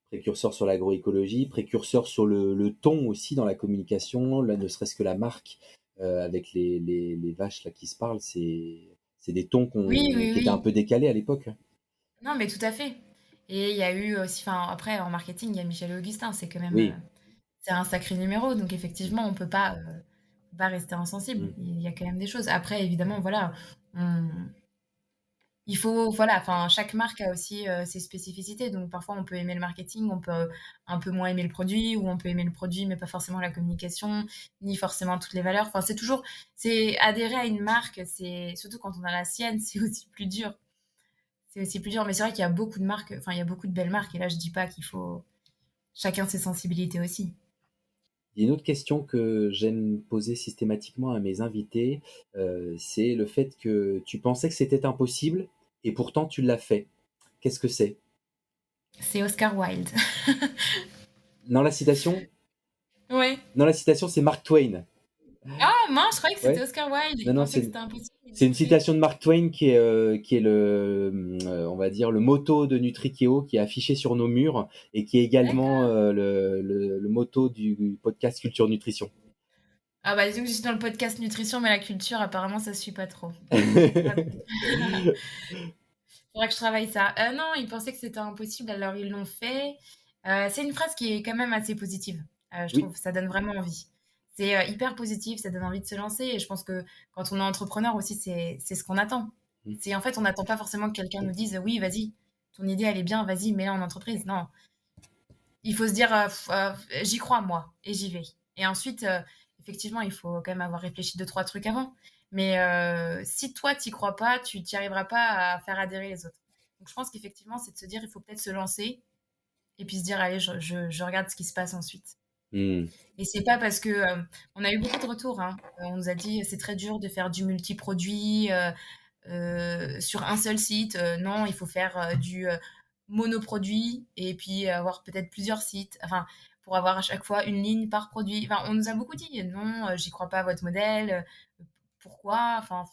précurseur sur l'agroécologie, précurseur sur le ton aussi dans la communication, là, ne serait-ce que la marque avec les vaches là qui se parlent, c'est des tons Oui, oui, qui étaient un oui. peu décalés à l'époque. Non, mais tout à fait. Et il y a eu aussi, enfin après en marketing, il y a Michel Augustin, c'est quand même Oui. c'est un sacré numéro, donc effectivement, on peut pas rester insensible. Mm. Il y a quand même des choses. Après, évidemment, voilà, on- il faut, voilà, enfin, chaque marque a aussi ses spécificités. Donc parfois, on peut aimer le marketing, on peut un peu moins aimer le produit, ou on peut aimer le produit, mais pas forcément la communication, ni forcément toutes les valeurs. Enfin, c'est adhérer à une marque, c'est surtout quand on a la sienne, c'est aussi plus dur. C'est aussi plus dur. Mais c'est vrai qu'il y a beaucoup de marques, enfin, il y a beaucoup de belles marques. Et là, je dis pas qu'il faut chacun ses sensibilités aussi. Il y a une autre question que j'aime poser systématiquement à mes invités, c'est le fait que tu pensais que c'était impossible et pourtant tu l'as fait. Qu'est-ce que c'est? C'est Oscar Wilde. Non, la citation? Ouais. Non, la citation, c'est Mark Twain. Ah mince, je croyais que c'était Ouais. Oscar Wilde. Non, Il non, pensait que c'était impossible, il c'est l'a une fait. citation de Mark Twain qui est le, on va dire, le motto de Nutrikeo qui est affiché sur nos murs et qui est également D'accord. le motto du podcast Culture Nutrition. Ah bah disons que je suis dans le podcast nutrition, mais la culture, apparemment, ça suit pas trop. Faudra faudra que je travaille ça. Non, ils pensaient que c'était impossible, alors ils l'ont fait. C'est une phrase qui est quand même assez positive, je Oui. trouve. Ça donne vraiment envie. C'est hyper positif, ça donne envie de se lancer. Et je pense que quand on est entrepreneur aussi, c'est ce qu'on attend. Mm. C'est en fait, on n'attend pas forcément que quelqu'un nous dise oui, vas-y, ton idée elle est bien, vas-y, mets-la en entreprise. Non, il faut se dire j'y crois moi et j'y vais. Et ensuite, effectivement, il faut quand même avoir réfléchi deux trois trucs avant. Mais si toi t'y crois pas, tu t'y arriveras pas à faire adhérer les autres. Donc je pense qu'effectivement, c'est de se dire il faut peut-être se lancer et puis se dire allez, je regarde ce qui se passe ensuite. Mm. Et c'est pas parce que on a eu beaucoup de retours, hein. On nous a dit c'est très dur de faire du multi-produit sur un seul site. Non, il faut faire du monoproduit et puis avoir peut-être plusieurs sites. Enfin, pour avoir à chaque fois une ligne par produit. Enfin, on nous a beaucoup dit non, j'y crois pas à votre modèle. Pourquoi? Enfin,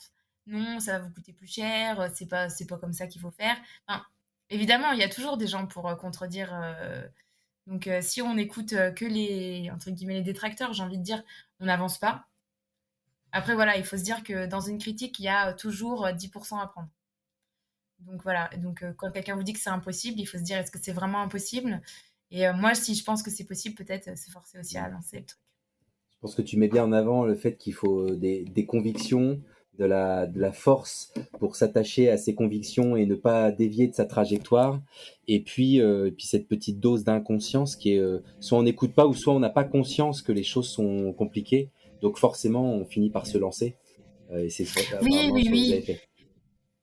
non, ça va vous coûter plus cher. C'est pas comme ça qu'il faut faire. Enfin, évidemment, il y a toujours des gens pour contredire. Donc, si on écoute que les entre guillemets les détracteurs, j'ai envie de dire, on n'avance pas. Après, voilà, il faut se dire que dans une critique, il y a toujours 10% à prendre. Donc voilà, donc quand quelqu'un vous dit que c'est impossible, il faut se dire est-ce que c'est vraiment impossible? Et moi, si je pense que c'est possible, peut-être se forcer aussi à lancer le truc. Je pense que tu mets bien en avant le fait qu'il faut des convictions, de la force pour s'attacher à ses convictions et ne pas dévier de sa trajectoire. Et puis cette petite dose d'inconscience qui est soit on n'écoute pas ou soit on n'a pas conscience que les choses sont compliquées. Donc forcément, on finit par se lancer. Et c'est Oui, apparemment oui, ce que vous avez oui. fait.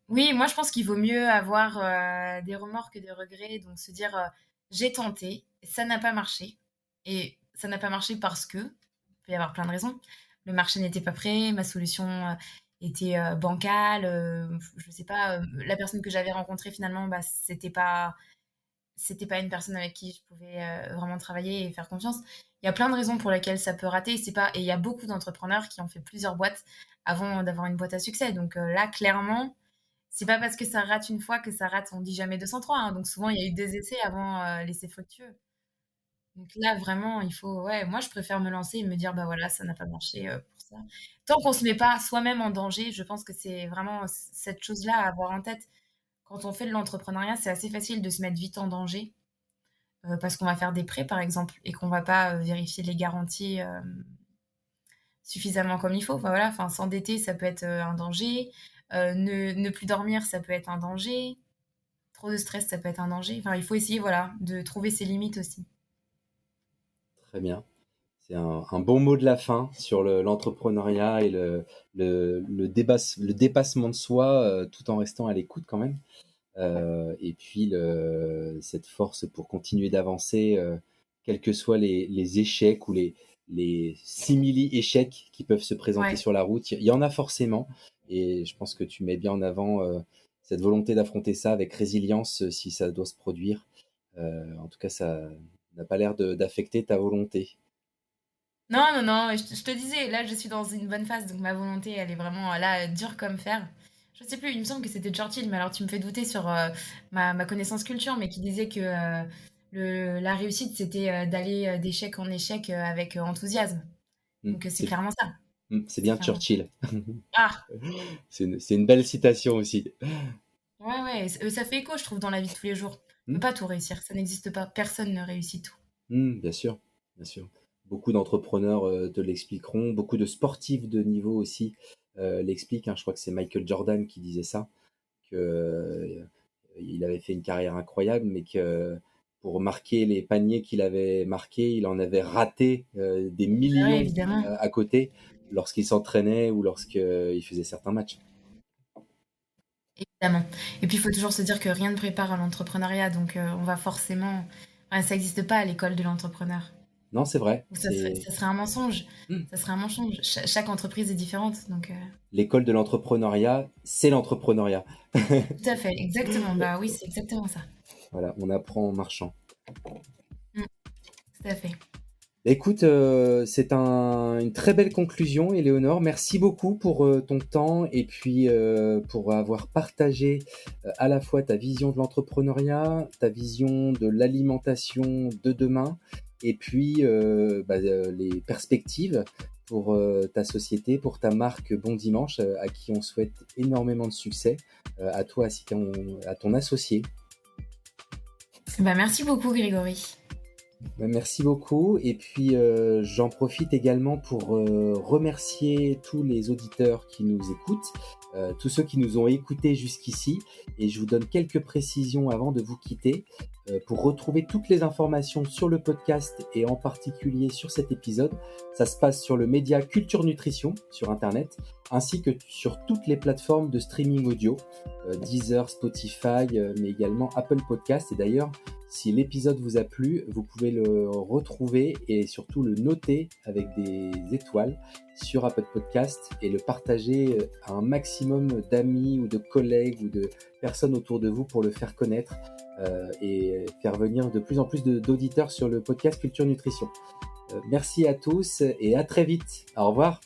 Oui, moi, je pense qu'il vaut mieux avoir des remords que des regrets. Donc se dire j'ai tenté, ça n'a pas marché. Et ça n'a pas marché parce que, il peut y avoir plein de raisons. Le marché n'était pas prêt, ma solution était bancale, je sais pas, la personne que j'avais rencontrée finalement, bah, c'était pas une personne avec qui je pouvais vraiment travailler et faire confiance. Il y a plein de raisons pour lesquelles ça peut rater. C'est pas, et il y a beaucoup d'entrepreneurs qui ont fait plusieurs boîtes avant d'avoir une boîte à succès. Donc là, clairement, c'est pas parce que ça rate une fois que ça rate, on dit jamais 203, hein. Donc souvent, il y a eu des essais avant l'essai fructueux. Donc là, vraiment, il faut, ouais, moi, je préfère me lancer et me dire, bah voilà, ça n'a pas marché pour ça. Tant qu'on se met pas soi-même en danger, je pense que c'est vraiment cette chose-là à avoir en tête. Quand on fait de l'entrepreneuriat, c'est assez facile de se mettre vite en danger parce qu'on va faire des prêts, par exemple, et qu'on va pas vérifier les garanties suffisamment comme il faut. Enfin, voilà, enfin, s'endetter, ça peut être un danger. Ne plus dormir, ça peut être un danger. Trop de stress, ça peut être un danger. Enfin, il faut essayer, voilà, de trouver ses limites aussi. Très bien. C'est un bon mot de la fin sur l'entrepreneuriat et le dépassement de soi tout en restant à l'écoute quand même. Et puis cette force pour continuer d'avancer, quels que soient les échecs ou les simili-échecs qui peuvent se présenter Ouais. sur la route. Il y en a forcément. Et je pense que tu mets bien en avant cette volonté d'affronter ça avec résilience si ça doit se produire. En tout cas, ça n'a pas l'air d'affecter ta volonté. Non, non, non, je te disais, là, je suis dans une bonne phase, donc ma volonté, elle est vraiment là, dure comme fer. Je sais plus, il me semble que c'était Churchill, mais alors tu me fais douter sur ma connaissance culture, mais qui disait que la réussite, c'était d'aller d'échec en échec avec enthousiasme. Mm, Donc c'est clairement ça. c'est C'est bien clairement ça. Churchill. Ah! C'est une belle citation aussi. Ouais, ouais, ça fait écho, je trouve, dans la vie de tous les jours. On peut Mm, pas tout réussir, ça n'existe pas. Personne ne réussit tout. bien sûr, bien sûr. Beaucoup d'entrepreneurs te l'expliqueront, beaucoup de sportifs de niveau aussi l'expliquent, hein. Je crois que c'est Michael Jordan qui disait ça, que il avait fait une carrière incroyable, mais que pour marquer les paniers qu'il avait marqués, il en avait raté des Ah ouais, millions évidemment. à côté lorsqu'il s'entraînait ou lorsqu'il faisait certains matchs. Évidemment. Et puis, il faut toujours se dire que rien ne prépare à l'entrepreneuriat, donc on va forcément. Enfin, ça n'existe pas à l'école de l'entrepreneur. Non, c'est vrai. Ou ça serait un mensonge. Hmm. Ça serait un mensonge. Chaque entreprise est différente, donc L'école de l'entrepreneuriat, c'est l'entrepreneuriat. tout à fait, exactement. Bah oui, c'est exactement ça. Voilà, on apprend en marchant. Mmh, tout à fait. Écoute, c'est une très belle conclusion, Éléonore. Merci beaucoup pour ton temps et puis pour avoir partagé à la fois ta vision de l'entrepreneuriat, ta vision de l'alimentation de demain et puis les perspectives pour ta société, pour ta marque Bon Dimanche, à qui on souhaite énormément de succès, à toi ainsi à ton associé. Bah merci beaucoup, Grégory. Merci beaucoup. Et puis, j'en profite également pour remercier tous les auditeurs qui nous écoutent, tous ceux qui nous ont écoutés jusqu'ici. Et je vous donne quelques précisions avant de vous quitter. Pour retrouver toutes les informations sur le podcast et en particulier sur cet épisode, ça se passe sur le média Culture Nutrition sur Internet, ainsi que sur toutes les plateformes de streaming audio, Deezer, Spotify, mais également Apple Podcast. Et d'ailleurs, si l'épisode vous a plu, vous pouvez le retrouver et surtout le noter avec des étoiles sur Apple Podcast et le partager à un maximum d'amis ou de collègues ou de personnes autour de vous pour le faire connaître et faire venir de plus en plus d'auditeurs sur le podcast Culture Nutrition. Merci à tous et à très vite. Au revoir.